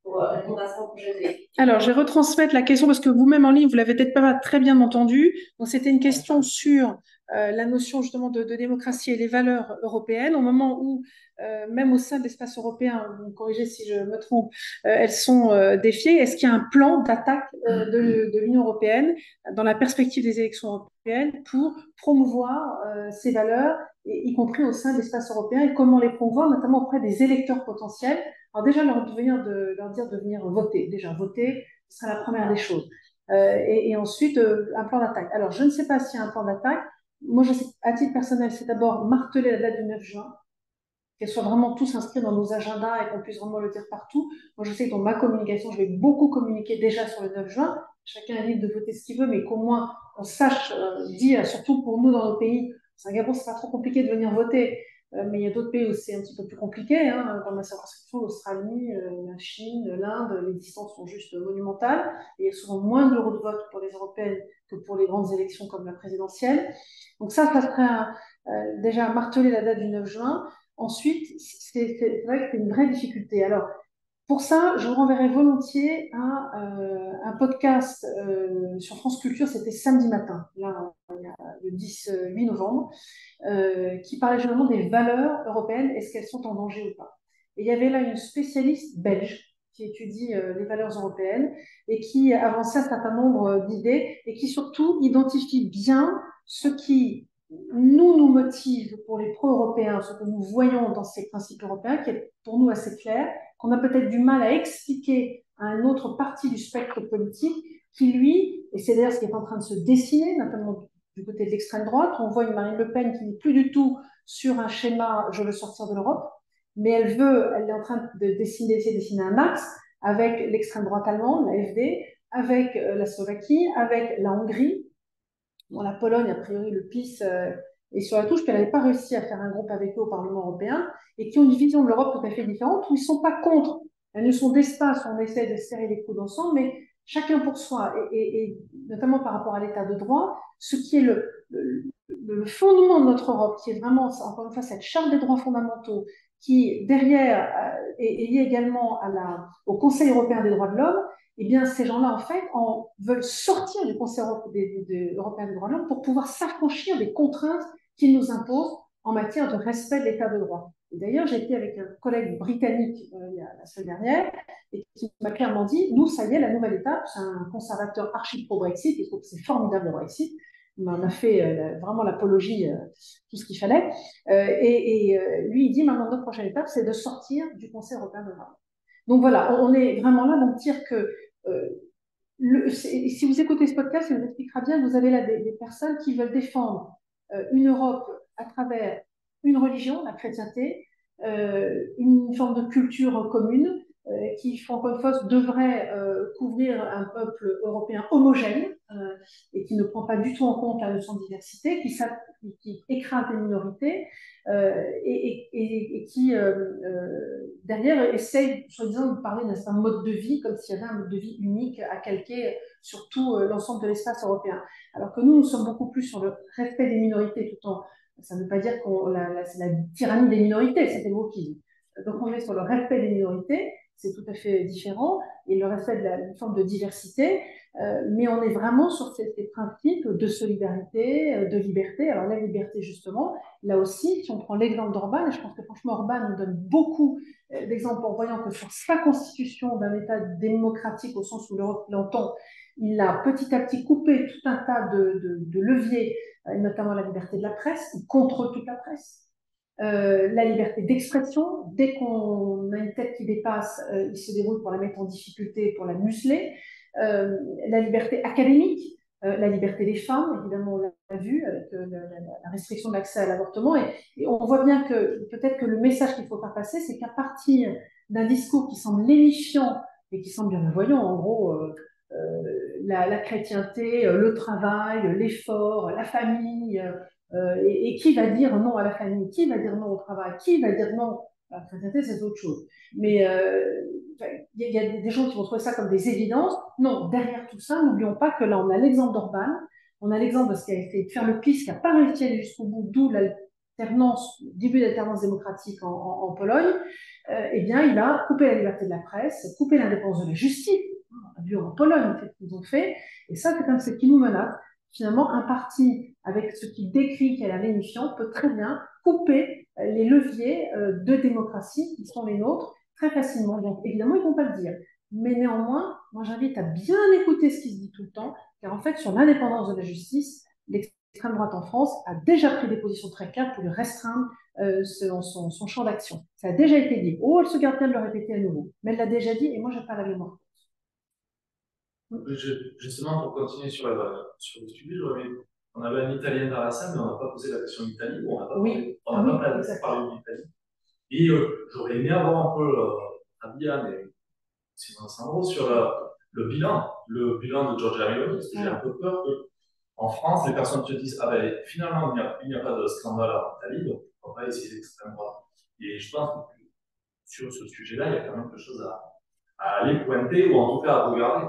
S5: pour répondre à ça aux prochaines élections.
S1: Alors, je vais retransmettre la question parce que vous-même en ligne, vous l'avez peut-être pas très bien entendu. Donc, c'était une question sur la notion justement de démocratie et les valeurs européennes au moment où, même au sein de l'espace européen, vous me corrigez si je me trompe, elles sont défiées. Est-ce qu'il y a un plan d'attaque de l'Union européenne dans la perspective des élections européennes pour promouvoir ces valeurs, y compris au sein de l'espace européen, et comment les promouvoir, notamment auprès des électeurs potentiels? Alors déjà, leur dire de venir voter. Déjà, voter, ce sera la première des choses. Et ensuite, un plan d'attaque. Alors, je ne sais pas s'il y a un plan d'attaque. Moi, je sais, à titre personnel, c'est d'abord marteler la date du 9 juin. qu'elles soient vraiment tous inscrites dans nos agendas et qu'on puisse vraiment le dire partout. Moi, je sais que dans ma communication, je vais beaucoup communiquer déjà sur le 9 juin. Chacun est libre de voter ce qu'il veut, mais qu'au moins on sache dire, surtout pour nous dans nos pays. Singapour, c'est pas trop compliqué de venir voter, mais il y a d'autres pays où c'est un petit peu plus compliqué. Hein, dans ma circonscription, l'Australie, la Chine, l'Inde, les distances sont juste monumentales. Et il y a souvent moins de bureaux de vote pour les européennes que pour les grandes élections comme la présidentielle. Donc ça serait déjà marteler la date du 9 juin. Ensuite, c'est vrai que c'est une vraie difficulté. Alors, pour ça, je vous renverrai volontiers un podcast sur France Culture, c'était samedi matin, là, le 8 novembre, qui parlait justement des valeurs européennes, est-ce qu'elles sont en danger ou pas. Et il y avait là une spécialiste belge qui étudie les valeurs européennes et qui avançait un certain nombre d'idées et qui surtout identifie bien ce qui nous motive pour les pro-européens, ce que nous voyons dans ces principes européens, qui est pour nous assez clair, qu'on a peut-être du mal à expliquer à une autre partie du spectre politique qui, lui, et c'est d'ailleurs ce qui est en train de se dessiner, notamment du côté de l'extrême droite, on voit une Marine Le Pen qui n'est plus du tout sur un schéma « je veux sortir de l'Europe », mais elle est en train de dessiner un axe avec l'extrême droite allemande, la FD, avec la Slovaquie, avec la Hongrie. Bon, la Pologne, a priori, le PiS est sur la touche, puis elle n'avait pas réussi à faire un groupe avec eux au Parlement européen, et qui ont une vision de l'Europe tout à fait différente, où ils ne sont pas contre. Elles ne sont d'espace, on essaie de serrer les coudes ensemble, mais chacun pour soi, et notamment par rapport à l'état de droit, ce qui est le fondement de notre Europe, qui est vraiment, encore une fois, cette charte des droits fondamentaux, qui, derrière, est liée également au Conseil européen des droits de l'homme, eh bien, ces gens-là, en fait, veulent sortir du Conseil européen des droits de l'homme pour pouvoir s'affranchir des contraintes qu'ils nous imposent en matière de respect de l'état de droit. D'ailleurs, j'ai été avec un collègue britannique la semaine dernière et qui m'a clairement dit, nous, ça y est, la nouvelle étape, c'est un conservateur archi pro-Brexit, il trouve que c'est formidable le Brexit, il m'en a fait vraiment l'apologie, tout ce qu'il fallait, lui, il dit, maintenant, notre prochaine étape, c'est de sortir du Conseil européen des droits de l'homme. Donc voilà, on est vraiment là, donc dire que si vous écoutez ce podcast, il vous expliquera bien, vous avez là des personnes qui veulent défendre une Europe à travers une religion, la chrétienté, une forme de culture commune, qui, encore une fois, devrait couvrir un peuple européen homogène et qui ne prend pas du tout en compte la notion de diversité, qui écrase les minorités et qui, derrière, essaye, soi-disant, de parler d'un mode de vie, comme s'il y avait un mode de vie unique à calquer sur tout l'ensemble de l'espace européen. Alors que nous sommes beaucoup plus sur le respect des minorités, tout en... Ça ne veut pas dire que c'est la tyrannie des minorités, c'était le mot qui dit. Donc on est sur le respect des minorités, c'est tout à fait différent, et le respect de une forme de diversité, mais on est vraiment sur ces principes de solidarité, de liberté. Alors la liberté, justement, là aussi, si on prend l'exemple d'Orban, et je pense que franchement Orban nous donne beaucoup d'exemples en voyant que sur sa constitution d'un État démocratique, au sens où l'Europe l'entend, il a petit à petit coupé tout un tas de leviers, notamment la liberté de la presse, il contrôle toute la presse. La liberté d'expression, dès qu'on a une tête qui dépasse, il se déroule pour la mettre en difficulté, pour la museler. La liberté académique, la liberté des femmes, évidemment, on l'a vu avec la restriction de l'accès à l'avortement. Et on voit bien que peut-être que le message qu'il faut faire passer, c'est qu'à partir d'un discours qui semble lénifiant et qui semble bien voyant, en gros, la chrétienté, le travail, l'effort, la famille, et qui va dire non à la famille, qui va dire non au travail, qui va dire non à la chrétienté, c'est autre chose. Mais il y a des gens qui vont trouver ça comme des évidences. Non, derrière tout ça, n'oublions pas que là, on a l'exemple d'Orban, on a l'exemple de ce qui a été de faire le PiS, qui n'a pas réussi à aller jusqu'au bout, d'où l'alternance, début d'alternance démocratique en Pologne. Eh bien, il a coupé la liberté de la presse, coupé l'indépendance de la justice. On a vu en Pologne ce qu'ils ont fait, et ça, c'est comme ce qui nous menace. Finalement, un parti, avec ce qu'il décrit qu'elle est lénifiant, peut très bien couper les leviers de démocratie qui sont les nôtres très facilement. Donc, évidemment, ils ne vont pas le dire. Mais néanmoins, moi, j'invite à bien écouter ce qui se dit tout le temps, car en fait, sur l'indépendance de la justice, l'extrême droite en France a déjà pris des positions très claires pour lui restreindre son champ d'action. Ça a déjà été dit. Oh, elle se garde bien de le répéter à nouveau. Mais elle l'a déjà dit, et moi, je n'ai pas la mémoire.
S6: Justement, pour continuer sur le sujet, on avait un Italien dans la salle, mais on n'a pas posé la question d'Italie. On n'a pas parlé de l'Italie. Et j'aurais aimé avoir un peu Anne et Simon Sandro sur le bilan de Giorgia Meloni, parce que j'ai un peu peur qu'en France, les personnes se disent, ah ben finalement, il n'y a pas de scandale en Italie, donc on va pas essayer l'extrême droite. Et je pense que sur ce sujet-là, il y a quand même quelque chose à aller pointer, ou en tout cas à regarder.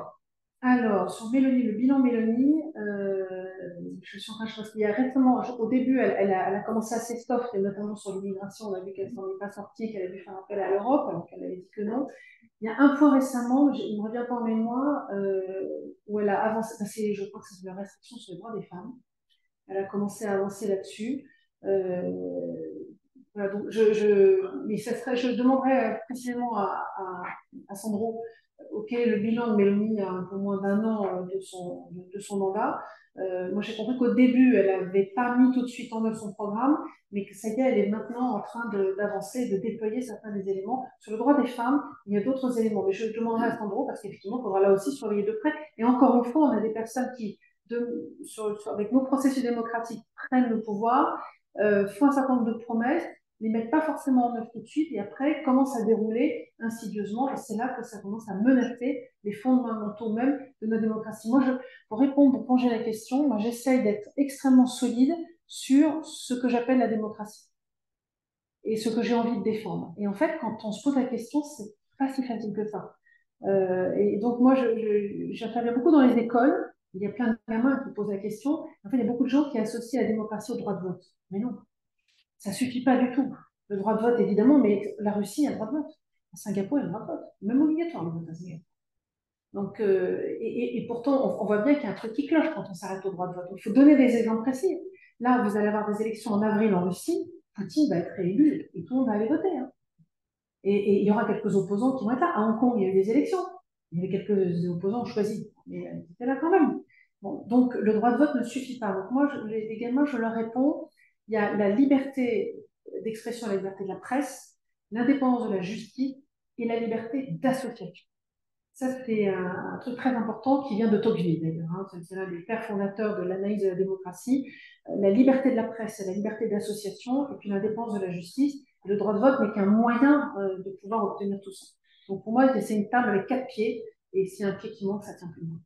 S1: Alors, sur Mélanie, le bilan Mélanie, je suis en train de penser qu'il y a récemment, au début, elle a commencé assez soft, et notamment sur l'immigration, on a vu qu'elle s'en est pas sortie, qu'elle a dû faire appel à l'Europe, alors qu'elle avait dit que non. Il y a un point récemment, il ne me revient pas en mémoire, où elle a avancé, je crois que c'est la restriction sur les droits des femmes. Elle a commencé à avancer là-dessus. Voilà, donc mais je demanderais précisément à Sandro, ok, le bilan de Mélanie a un peu moins d'un an de son mandat. Moi, j'ai compris qu'au début, elle n'avait pas mis tout de suite en œuvre son programme, mais que ça y est, elle est maintenant en train d'avancer, de déployer certains des éléments. Sur le droit des femmes, il y a d'autres éléments, mais je demanderai à Sandro, parce qu'effectivement, il faudra là aussi surveiller de près. Et encore une fois, on a des personnes qui, avec nos processus démocratiques, prennent le pouvoir, font un certain nombre de promesses, les mettent pas forcément en œuvre tout de suite et après commencent à dérouler insidieusement et c'est là que ça commence à menacer les fondamentaux même de notre démocratie. Moi, pour répondre, pour plonger la question, moi j'essaye d'être extrêmement solide sur ce que j'appelle la démocratie et ce que j'ai envie de défendre. Et en fait, quand on se pose la question, c'est pas si facile que ça. Et donc moi, j'interviens beaucoup dans les écoles. Il y a plein de gamins qui posent la question. En fait, il y a beaucoup de gens qui associent la démocratie au droit de vote. Mais non, ça suffit pas du tout. Le droit de vote, évidemment, mais la Russie a le droit de vote. À Singapour, il y a le droit de vote. Même obligatoire, le vote à Singapour. Donc, et pourtant, on voit bien qu'il y a un truc qui cloche quand on s'arrête au droit de vote. Il faut donner des exemples précis. Là, vous allez avoir des élections en avril en Russie. Poutine va être réélu et tout le monde va aller voter. Hein. Et il y aura quelques opposants qui vont être là. À Hong Kong, il y a eu des élections. Il y avait quelques opposants choisis, mais ils étaient là quand même. Bon, donc, le droit de vote ne suffit pas. Donc, moi, les gamins, je leur réponds, il y a la liberté d'expression, la liberté de la presse, l'indépendance de la justice et la liberté d'association. Ça, c'est un truc très important qui vient de Tocqueville, d'ailleurs. Hein. C'est l'un des pères fondateurs de l'analyse de la démocratie. La liberté de la presse et la liberté d'association, et puis l'indépendance de la justice. Et le droit de vote n'est qu'un moyen de pouvoir obtenir tout ça. Donc pour moi, c'est une table avec 4 pieds, et s'il y a un pied qui manque, ça tient plus loin.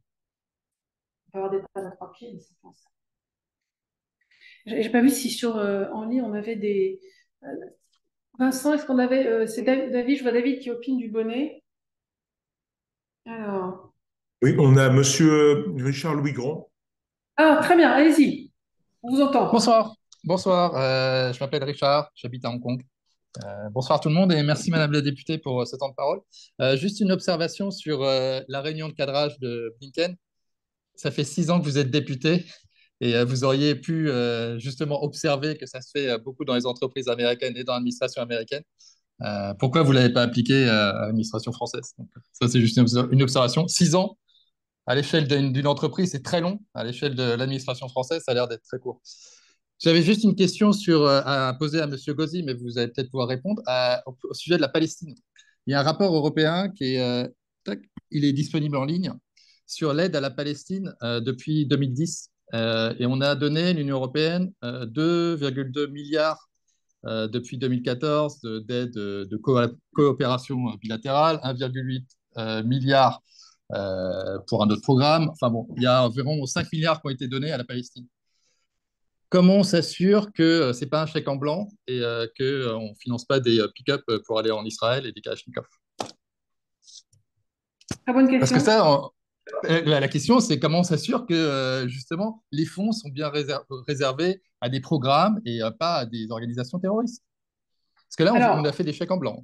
S1: On peut avoir des tables à 3 pieds, mais c'est pas ça. J'ai pas vu si en ligne on avait des. Vincent, est-ce qu'on avait. C'est David, je vois David qui opine du bonnet. Alors.
S7: Oui, on a Monsieur Richard Louis Grand.
S1: Ah, très bien, allez-y. On vous entend.
S8: Bonsoir. Bonsoir, je m'appelle Richard, j'habite à Hong Kong. Bonsoir tout le monde et merci Madame la députée pour ce temps de parole. Juste une observation sur la réunion de cadrage de Blinken. Ça fait 6 ans que vous êtes député et vous auriez pu justement observer que ça se fait beaucoup dans les entreprises américaines et dans l'administration américaine. Pourquoi vous ne l'avez pas appliqué à l'administration française? Donc, ça, c'est juste une observation. 6 ans à l'échelle d'une entreprise, c'est très long. À l'échelle de l'administration française, ça a l'air d'être très court. J'avais juste une question à poser à M. Gauzy, mais vous allez peut-être pouvoir répondre au sujet de la Palestine. Il y a un rapport européen il est disponible en ligne sur l'aide à la Palestine depuis 2010. Et on a donné, l'Union européenne, 2,2 milliards depuis 2014 d'aide de coopération bilatérale, 1,8 milliard pour un autre programme. Enfin bon, il y a environ 5 milliards qui ont été donnés à la Palestine. Comment on s'assure que ce n'est pas un chèque en blanc et qu'on ne finance pas des pick-up pour aller en Israël et des Kalachnikov?
S1: Très bonne question.
S8: Parce que ça, la question, c'est comment on s'assure que justement les fonds sont bien réservés à des programmes et pas à des organisations terroristes. Parce que là, on a fait des chèques en blanc.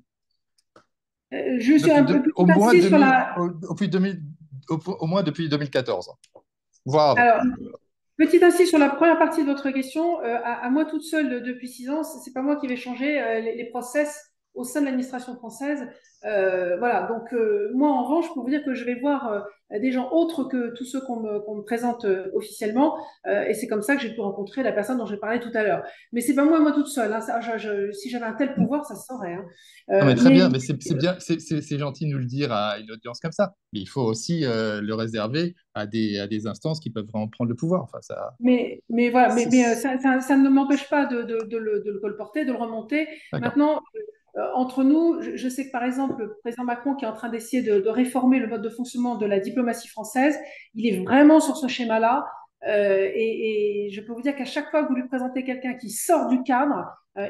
S1: Je suis un peu plus
S8: au moins
S1: sur la...
S8: au moins depuis 2014. Voire avant.
S1: Alors, petit insist sur la première partie de votre question. À moi toute seule depuis 6 ans, c'est pas moi qui vais changer les process au sein de l'administration française. Voilà, donc moi en revanche, je peux vous dire que je vais voir des gens autres que tous ceux qu'on me présente officiellement, et c'est comme ça que j'ai pu rencontrer la personne dont j'ai parlé tout à l'heure. Mais c'est pas moi toute seule. Hein, si j'avais un tel pouvoir, ça se saurait. Hein.
S8: Non, mais très bien, mais c'est bien, c'est gentil de nous le dire à une audience comme ça. Mais il faut aussi le réserver à des instances qui peuvent vraiment prendre le pouvoir. Enfin, ça.
S1: Mais voilà, ça ne m'empêche pas de le colporter, de le remonter. Maintenant. Entre nous, je sais que par exemple, le président Macron qui est en train d'essayer de réformer le mode de fonctionnement de la diplomatie française, il est vraiment sur ce schéma-là. Et je peux vous dire qu'à chaque fois que vous lui présentez quelqu'un qui sort du cadre,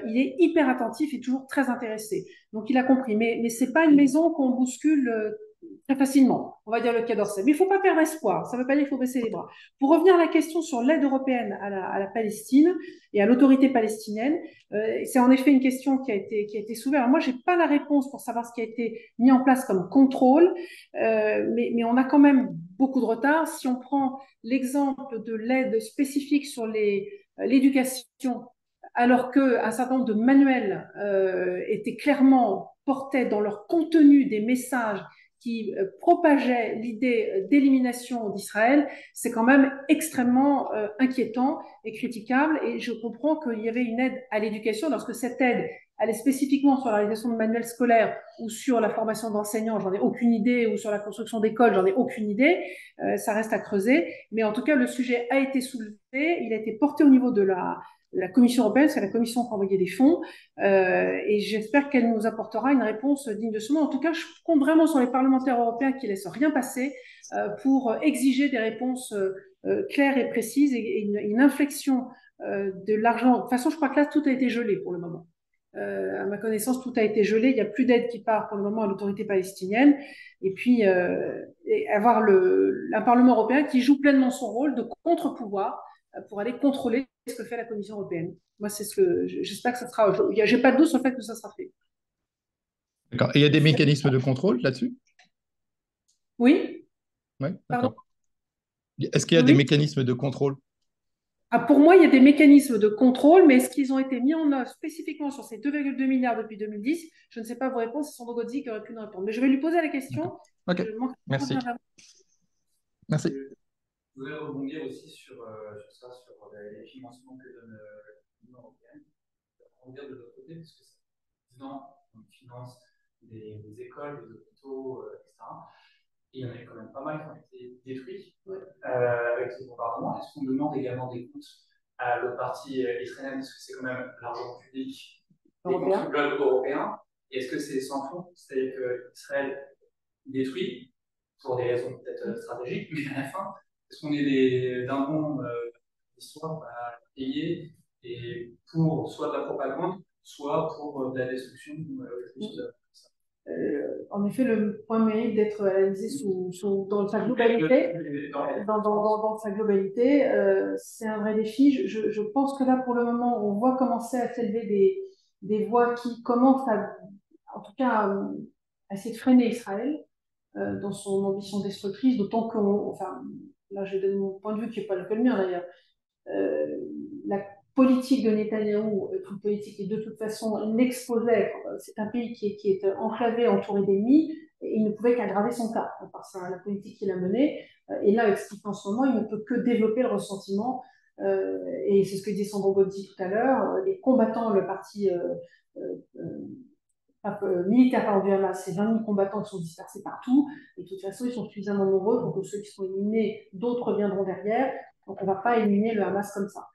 S1: il est hyper attentif et toujours très intéressé. Donc il a compris. Mais c'est pas une maison qu'on bouscule très facilement, on va dire le Quai d'Orsay. Mais il ne faut pas perdre espoir, ça ne veut pas dire qu'il faut baisser les bras. Pour revenir à la question sur l'aide européenne à la Palestine et à l'autorité palestinienne, c'est en effet une question qui a été soulevée. Alors moi, je n'ai pas la réponse pour savoir ce qui a été mis en place comme contrôle, mais on a quand même beaucoup de retard. Si on prend l'exemple de l'aide spécifique sur l'éducation, alors qu'un certain nombre de manuels étaient clairement portaient dans leur contenu des messages qui propageaient l'idée d'élimination d'Israël, c'est quand même extrêmement inquiétant et critiquable. Et je comprends qu'il y avait une aide à l'éducation lorsque cette aide allait spécifiquement sur la réalisation de manuels scolaires ou sur la formation d'enseignants, j'en ai aucune idée, ou sur la construction d'écoles, j'en ai aucune idée. Ça reste à creuser. Mais en tout cas, le sujet a été soulevé, il a été porté au niveau de la Commission européenne, c'est la Commission qui a envoyé des fonds, et j'espère qu'elle nous apportera une réponse digne de ce nom. En tout cas, je compte vraiment sur les parlementaires européens qui ne laissent rien passer pour exiger des réponses claires et précises et une inflexion de l'argent. De toute façon, je crois que là, tout a été gelé pour le moment. À ma connaissance, tout a été gelé. Il n'y a plus d'aide qui part pour le moment à l'autorité palestinienne. Et puis, avoir un Parlement européen qui joue pleinement son rôle de contre-pouvoir pour aller contrôler ce que fait la Commission européenne. Moi, c'est ce que j'espère que ça sera. J'ai pas de doute sur le fait que ça sera fait.
S8: D'accord. Et il y a des mécanismes de contrôle là-dessus?
S1: Oui.
S8: Oui, d'accord. Est-ce qu'il y a des mécanismes de contrôle?
S1: Pour moi, il y a des mécanismes de contrôle, mais est-ce qu'ils ont été mis en œuvre spécifiquement sur ces 2,2 milliards depuis 2010? Je ne sais pas vos réponses, c'est Sandro Gozzi qui aurait pu nous répondre. Mais je vais lui poser la question.
S8: Ok, merci. Merci.
S3: Je voudrais rebondir aussi sur ça, sur les financements que donne l'Union européenne. Rebondir de l'autre côté, parce que c'est 10 ans qu'on finance des écoles, des hôpitaux, etc. Et il y en a quand même pas mal qui ont été détruits avec ces bombardements. Est-ce qu'on demande également des comptes à l'autre partie israélienne, parce que c'est quand même l'argent public des contribuables européens? Et est-ce que c'est sans fond? C'est-à-dire qu'Israël détruit pour des raisons peut-être stratégiques, mais à la fin, est-ce qu'on est d'un bon d'histoire à payer et pour soit de la propagande, soit pour de la destruction juste
S1: en effet, le point mérite d'être analysé dans sa globalité. Dans sa globalité, c'est un vrai défi. Je pense que là, pour le moment, on voit commencer à s'élever des voix qui commencent en tout cas, à essayer de freiner Israël dans son ambition destructrice, d'autant que, enfin, là, je donne mon point de vue qui n'est pas que le mien d'ailleurs. La politique de Netanyahou est une politique qui, de toute façon, l'exposait. C'est un pays qui est enclavé, entouré d'ennemis, et il ne pouvait qu'aggraver son cas par la politique qu'il a menée. Et là, avec ce qu'il fait en ce moment, il ne peut que développer le ressentiment. Et c'est ce que disait Sandro Gozzi tout à l'heure. Les combattants, le parti militaire du Hamas, c'est 20 000 combattants qui sont dispersés partout. Et de toute façon, ils sont suffisamment nombreux pour que ceux qui sont éliminés, d'autres viendront derrière. Donc, on ne va pas éliminer le Hamas comme ça.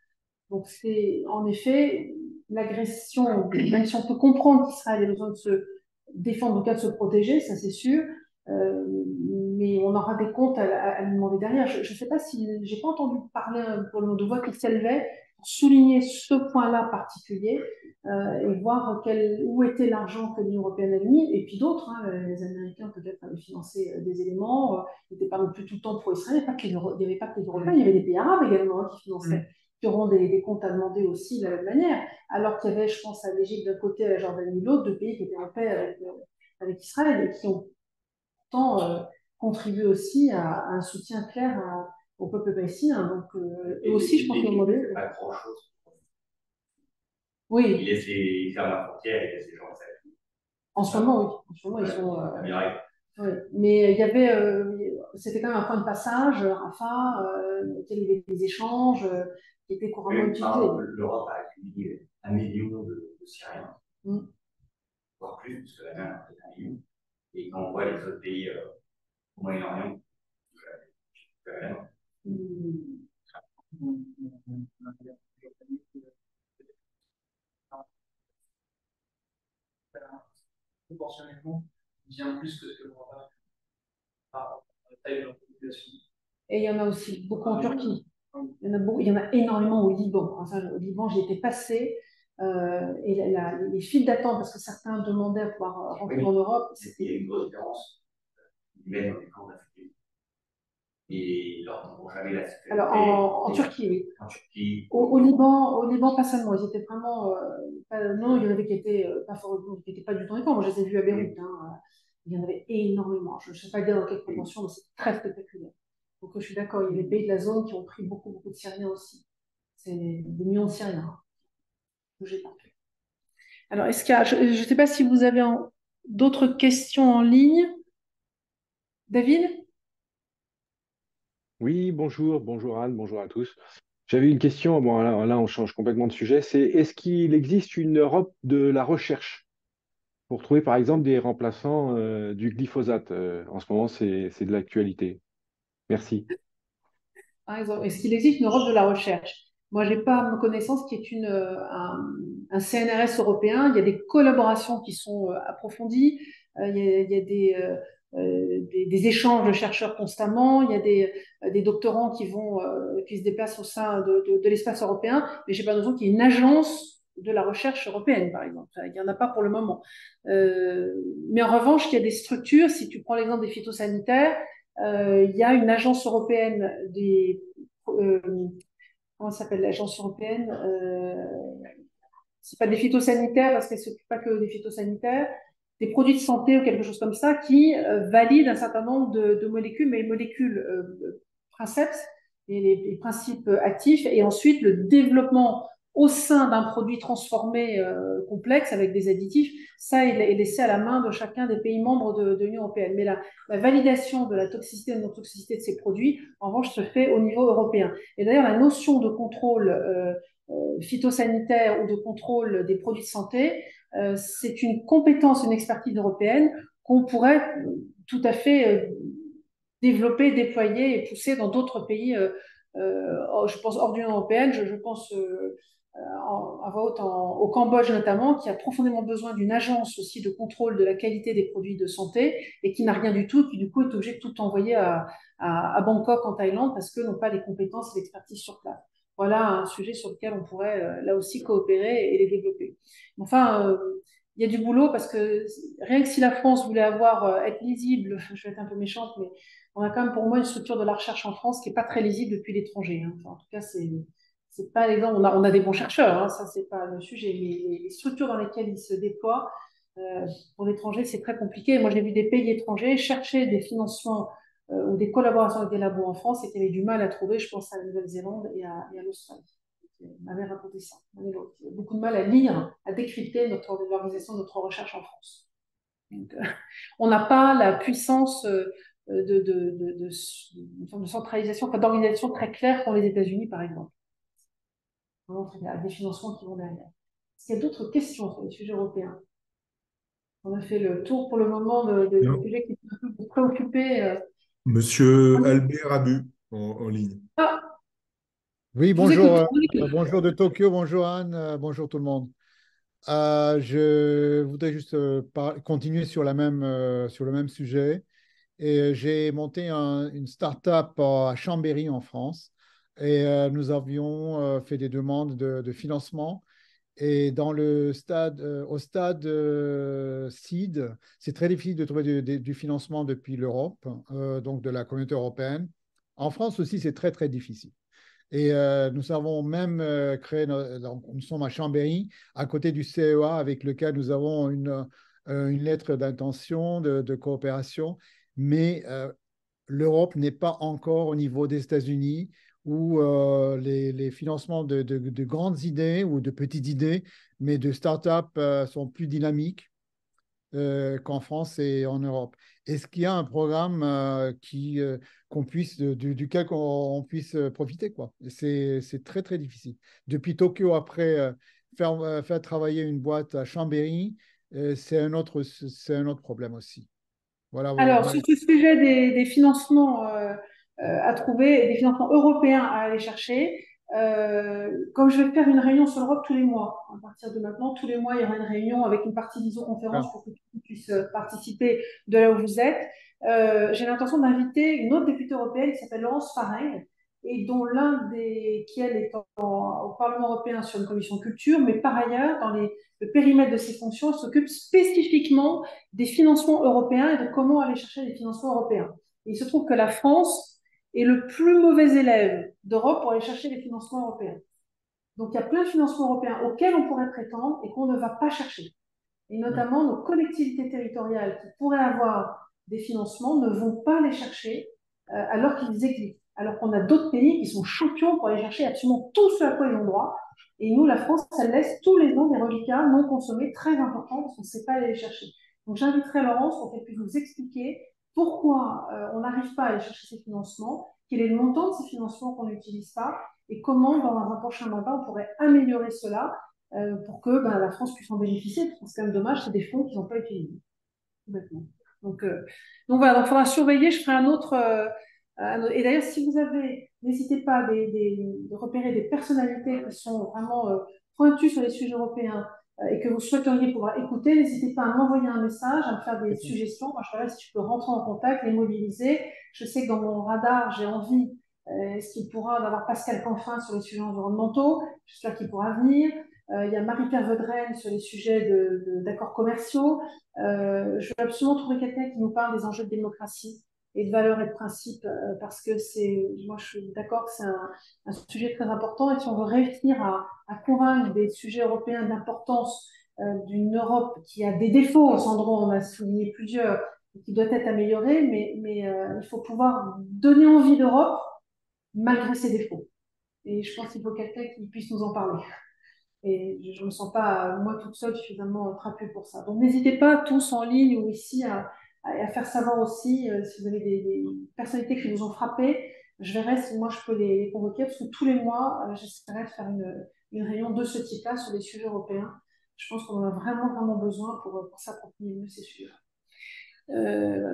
S1: Donc, c'est en effet l'agression, même si on peut comprendre qu'Israël ait besoin de se défendre, en cas de se protéger, ça c'est sûr, mais on aura des comptes à lui demander derrière. Je ne sais pas si, j'ai pas entendu parler pour le nom de voix qui s'élevait pour souligner ce point-là particulier et voir où était l'argent que l'Union européenne a mis, et puis d'autres, hein, les Américains peut-être avaient financé des éléments, n'étaient pas non plus tout le temps pro-Israël, il n'y avait pas que les Européens, il y avait des pays arabes également qui finançaient. Qui auront des comptes à demander aussi de la même manière, alors qu'il y avait, je pense, à l'Égypte d'un côté, à la Jordanie de l'autre, deux pays qui étaient en paix avec Israël et qui ont pourtant contribué aussi à un soutien clair au peuple palestinien. Donc, et aussi, je pense que le
S4: pas grand-chose.
S1: Oui.
S4: Il ferme la frontière et il laisse les gens s'arrêter.
S1: En ce moment, oui. En ce moment, ils sont. Oui. Mais il y avait, c'était quand même un point de passage, Rafah, auquel il y avait des échanges qui étaient couramment utilisés.
S4: L'Europe a accueilli 1 million de Syriens, voire plus, parce que la même a fait 1 million. Et quand on voit les autres pays au Moyen-Orient,
S3: bien plus que ce que l'on a par rapport à la taille de la population.
S1: Et il y en a aussi beaucoup en Turquie. Il y en a énormément au Liban. Enfin, au Liban, j'y étais passée. Et les files d'attente, parce que certains demandaient à pouvoir rentrer en Europe.
S4: Il y a une grosse différence. Même dans les camps d'Afrique. Et ils leur n'ont jamais la sécurité.
S1: Alors, en Turquie, oui.
S4: En Turquie.
S1: Au Liban, pas seulement. Ils étaient vraiment. Non, il y en avait qui étaient pas du tout en camp. Moi, je les ai vus à Beyrouth. Hein. Il y en avait énormément. Je ne sais pas dire dans quelle proportion, mais c'est très spectaculaire. Donc, je suis d'accord. Il y a les pays de la zone qui ont pris beaucoup, beaucoup de Syriens aussi. C'est des millions de Syriens. Bougez pas. Alors, est-ce qu'il y a, je ne sais pas si vous avez d'autres questions en ligne. David?
S9: Oui, bonjour Anne, bonjour à tous. J'avais une question, bon là on change complètement de sujet, c'est est-ce qu'il existe une Europe de la recherche pour trouver par exemple des remplaçants du glyphosate? En ce moment c'est de l'actualité. Merci.
S1: Par exemple, est-ce qu'il existe une Europe de la recherche? Moi, je n'ai pas à ma connaissance qui est un CNRS européen. Il y a des collaborations qui sont approfondies. Il y a des échanges de chercheurs constamment. Il y a des doctorants qui se déplacent au sein de l'espace européen. Mais je n'ai pas notion qu'il y ait une agence de la recherche européenne, par exemple. Il n'y en a pas pour le moment. Mais en revanche, il y a des structures. Si tu prends l'exemple des phytosanitaires, il y a une agence européenne comment ça s'appelle l'agence européenne c'est pas des phytosanitaires parce qu'elle s'occupe pas que des phytosanitaires, des produits de santé ou quelque chose comme ça qui valident un certain nombre de molécules, mais les molécules princeps et les principes actifs, et ensuite le développement au sein d'un produit transformé complexe avec des additifs, ça est laissé à la main de chacun des pays membres de l'Union européenne. Mais la validation de la toxicité et de non-toxicité de ces produits, en revanche, se fait au niveau européen. Et d'ailleurs, la notion de contrôle phytosanitaire ou de contrôle des produits de santé, c'est une compétence, une expertise européenne qu'on pourrait tout à fait développer, déployer et pousser dans d'autres pays, je pense hors de l'Union européenne, je pense à voix haute au Cambodge notamment, qui a profondément besoin d'une agence aussi de contrôle de la qualité des produits de santé et qui n'a rien du tout, qui du coup est obligé de tout envoyer à Bangkok en Thaïlande parce qu'ils n'ont pas les compétences et l'expertise sur place. Voilà un sujet sur lequel on pourrait là aussi coopérer et les développer. Enfin, il y a du boulot parce que rien que si la France voulait être lisible, je vais être un peu méchante, mais on a quand même pour moi une structure de la recherche en France qui n'est pas très lisible depuis l'étranger. Hein. Enfin, en tout cas, c'est pas l'exemple. On a des bons chercheurs, hein, ça c'est pas le sujet, mais les structures dans lesquelles ils se déploient pour l'étranger, c'est très compliqué. Moi, j'ai vu des pays étrangers chercher des financements ou des collaborations avec des labos en France et qui avaient du mal à trouver, je pense à la Nouvelle-Zélande et à l'Australie. Ma mère racontait ça. On a beaucoup de mal à lire, à décrypter l'organisation de notre recherche en France. Donc, on n'a pas la puissance une forme de centralisation, enfin, d'organisation très claire qu'ont les États-Unis, par exemple. Vraiment très clair, des financements qui vont derrière. Est-ce qu'il y a d'autres questions sur les sujets européens? On a fait le tour pour le moment des sujets qui peuvent vous préoccuper.
S7: Monsieur Albert Abu en ligne.
S1: Ah,
S10: oui,
S1: je vous
S10: bonjour,
S1: écoute.
S10: bonjour de Tokyo, bonjour Anne, bonjour tout le monde. Je voudrais juste continuer sur le même sujet. Et j'ai monté une start-up à Chambéry en France et nous avions fait des demandes de financement. Et au stade seed, c'est très difficile de trouver du financement depuis l'Europe, donc de la communauté européenne. En France aussi, c'est très, très difficile. Et nous avons même nous sommes à Chambéry, à côté du CEA, avec lequel nous avons une lettre d'intention de coopération. Mais l'Europe n'est pas encore au niveau des États-Unis où les financements de grandes idées ou de petites idées, mais de start-up sont plus dynamiques qu'en France et en Europe. Est-ce qu'il y a un programme duquel on puisse profiter, quoi? C'est très, très difficile. Depuis Tokyo, après, faire travailler une boîte à Chambéry, c'est un autre problème aussi. Voilà,
S1: Alors, sur ce sujet des financements à trouver, des financements européens à aller chercher, Comme je vais faire une réunion sur l'Europe tous les mois, à partir de maintenant, tous les mois, il y aura une réunion avec une partie visioconférence pour que tout le monde puisse participer de là où vous êtes. J'ai l'intention d'inviter une autre députée européenne qui s'appelle Laurence Fareng, et dont qui elle est au Parlement européen sur une commission culture, mais par ailleurs, dans le périmètre de ses fonctions, elle s'occupe spécifiquement des financements européens et de comment aller chercher les financements européens. Et il se trouve que la France est le plus mauvais élève d'Europe pour aller chercher les financements européens. Donc, il y a plein de financements européens auxquels on pourrait prétendre et qu'on ne va pas chercher. Et notamment, nos collectivités territoriales qui pourraient avoir des financements ne vont pas les chercher alors qu'ils existent. Alors qu'on a d'autres pays qui sont champions pour aller chercher absolument tout ce à quoi ils ont droit. Et nous, la France, elle laisse tous les ans des reliquats non consommés très importants parce qu'on ne sait pas aller les chercher. Donc, j'inviterai Laurence pour qu'elle puisse nous expliquer pourquoi on n'arrive pas à aller chercher ces financements, quel est le montant de ces financements qu'on n'utilise pas et comment, dans un prochain mandat, on pourrait améliorer cela pour que la France puisse en bénéficier. Parce que c'est quand même dommage, c'est des fonds qu'ils n'ont pas utilisés. Donc voilà, il faudra surveiller. Je ferai un autre. Et d'ailleurs, si vous avez, n'hésitez pas de repérer des personnalités qui sont vraiment pointues sur les sujets européens et que vous souhaiteriez pouvoir écouter, n'hésitez pas à m'envoyer un message, à me faire des suggestions. Moi, je verrai si je peux rentrer en contact, les mobiliser. Je sais que dans mon radar, j'ai envie, est-ce qu'il pourra d'avoir Pascal Canfin sur les sujets environnementaux. J'espère qu'il pourra venir. Il y a Marie-Pierre Vedrenne sur les sujets d'accords commerciaux. Je veux absolument trouver quelqu'un qui nous parle des enjeux de démocratie et de valeurs et de principes, parce que moi je suis d'accord que c'est un sujet très important, et si on veut réussir à convaincre des sujets européens d'importance d'une Europe qui a des défauts, Sandro en a souligné plusieurs, qui doit être améliorée, mais il faut pouvoir donner envie d'Europe malgré ses défauts. Et je pense qu'il faut quelqu'un qui puisse nous en parler. Et je ne me sens pas, moi, toute seule, suffisamment trapue pour ça. Donc, n'hésitez pas, tous en ligne ou ici, à faire savoir aussi si vous avez des personnalités qui vous ont frappé. Je verrai si moi, je peux les convoquer, parce que tous les mois, j'essaierai de faire une réunion de ce type-là sur des sujets européens. Je pense qu'on en a vraiment, vraiment besoin pour s'approprier mieux ces sujets.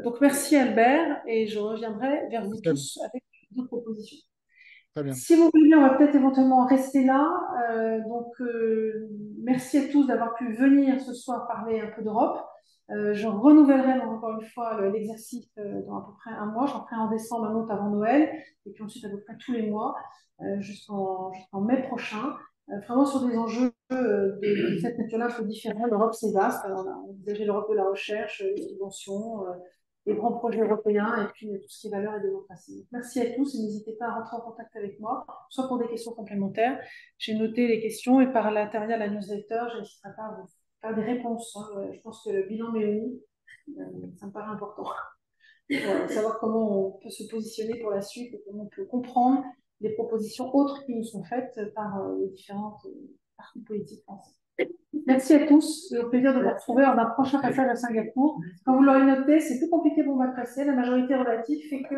S1: Donc, merci Albert, et je reviendrai vers vous tous avec d'autres propositions.
S10: Très bien.
S1: Si vous voulez, on va peut-être éventuellement rester là. Merci à tous d'avoir pu venir ce soir parler un peu d'Europe. Je renouvellerai encore une fois l'exercice dans à peu près un mois. J'en ferai en décembre un autre avant Noël, et puis ensuite à peu près tous les mois jusqu'en mai prochain. Vraiment sur des enjeux de cette nature-là un peu différents. L'Europe, c'est vaste. Alors, on a envisagé l'Europe de la recherche, les subventions, les grands projets européens, et puis tout ce qui est valeurs et démocratie. Donc, merci à tous, et n'hésitez pas à rentrer en contact avec moi, soit pour des questions complémentaires. J'ai noté les questions, et par l'intérieur de la newsletter, je n'hésiterai pas à vous faire des réponses. Je pense que le bilan Méoni, ça me paraît important. Savoir comment on peut se positionner pour la suite et comment on peut comprendre les propositions autres qui nous sont faites par les différentes partis politiques français. Merci à tous, et au plaisir de vous retrouver lors d'un prochain passage à Singapour. Comme vous l'aurez noté, c'est plus compliqué pour moi de passer. La majorité relative fait que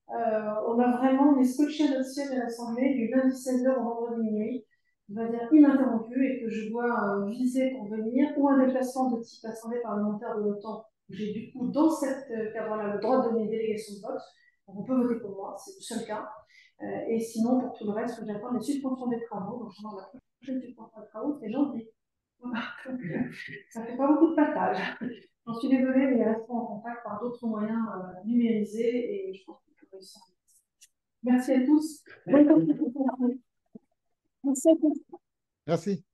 S1: on est scotché à notre siège à l'Assemblée du lundi 16h au vendredi minuit, de manière ininterrompue, et que je dois viser pour venir, ou un déplacement de type Assemblée parlementaire de l'OTAN. J'ai du coup, dans cette cadre-là, le droit de donner une délégation de vote. Donc on peut voter pour moi, c'est le seul cas. Et sinon, pour tout le reste, j'attends les suspensions des travaux. Donc, pendant la prochaine suspension des travaux, c'est janvier. Voilà. Ça fait pas beaucoup de passage. J'en suis désolée, mais restons en contact par d'autres moyens numérisés, et je pense qu'on peut réussir. Merci à tous. Bonne continuation. Merci à tous.
S10: Merci.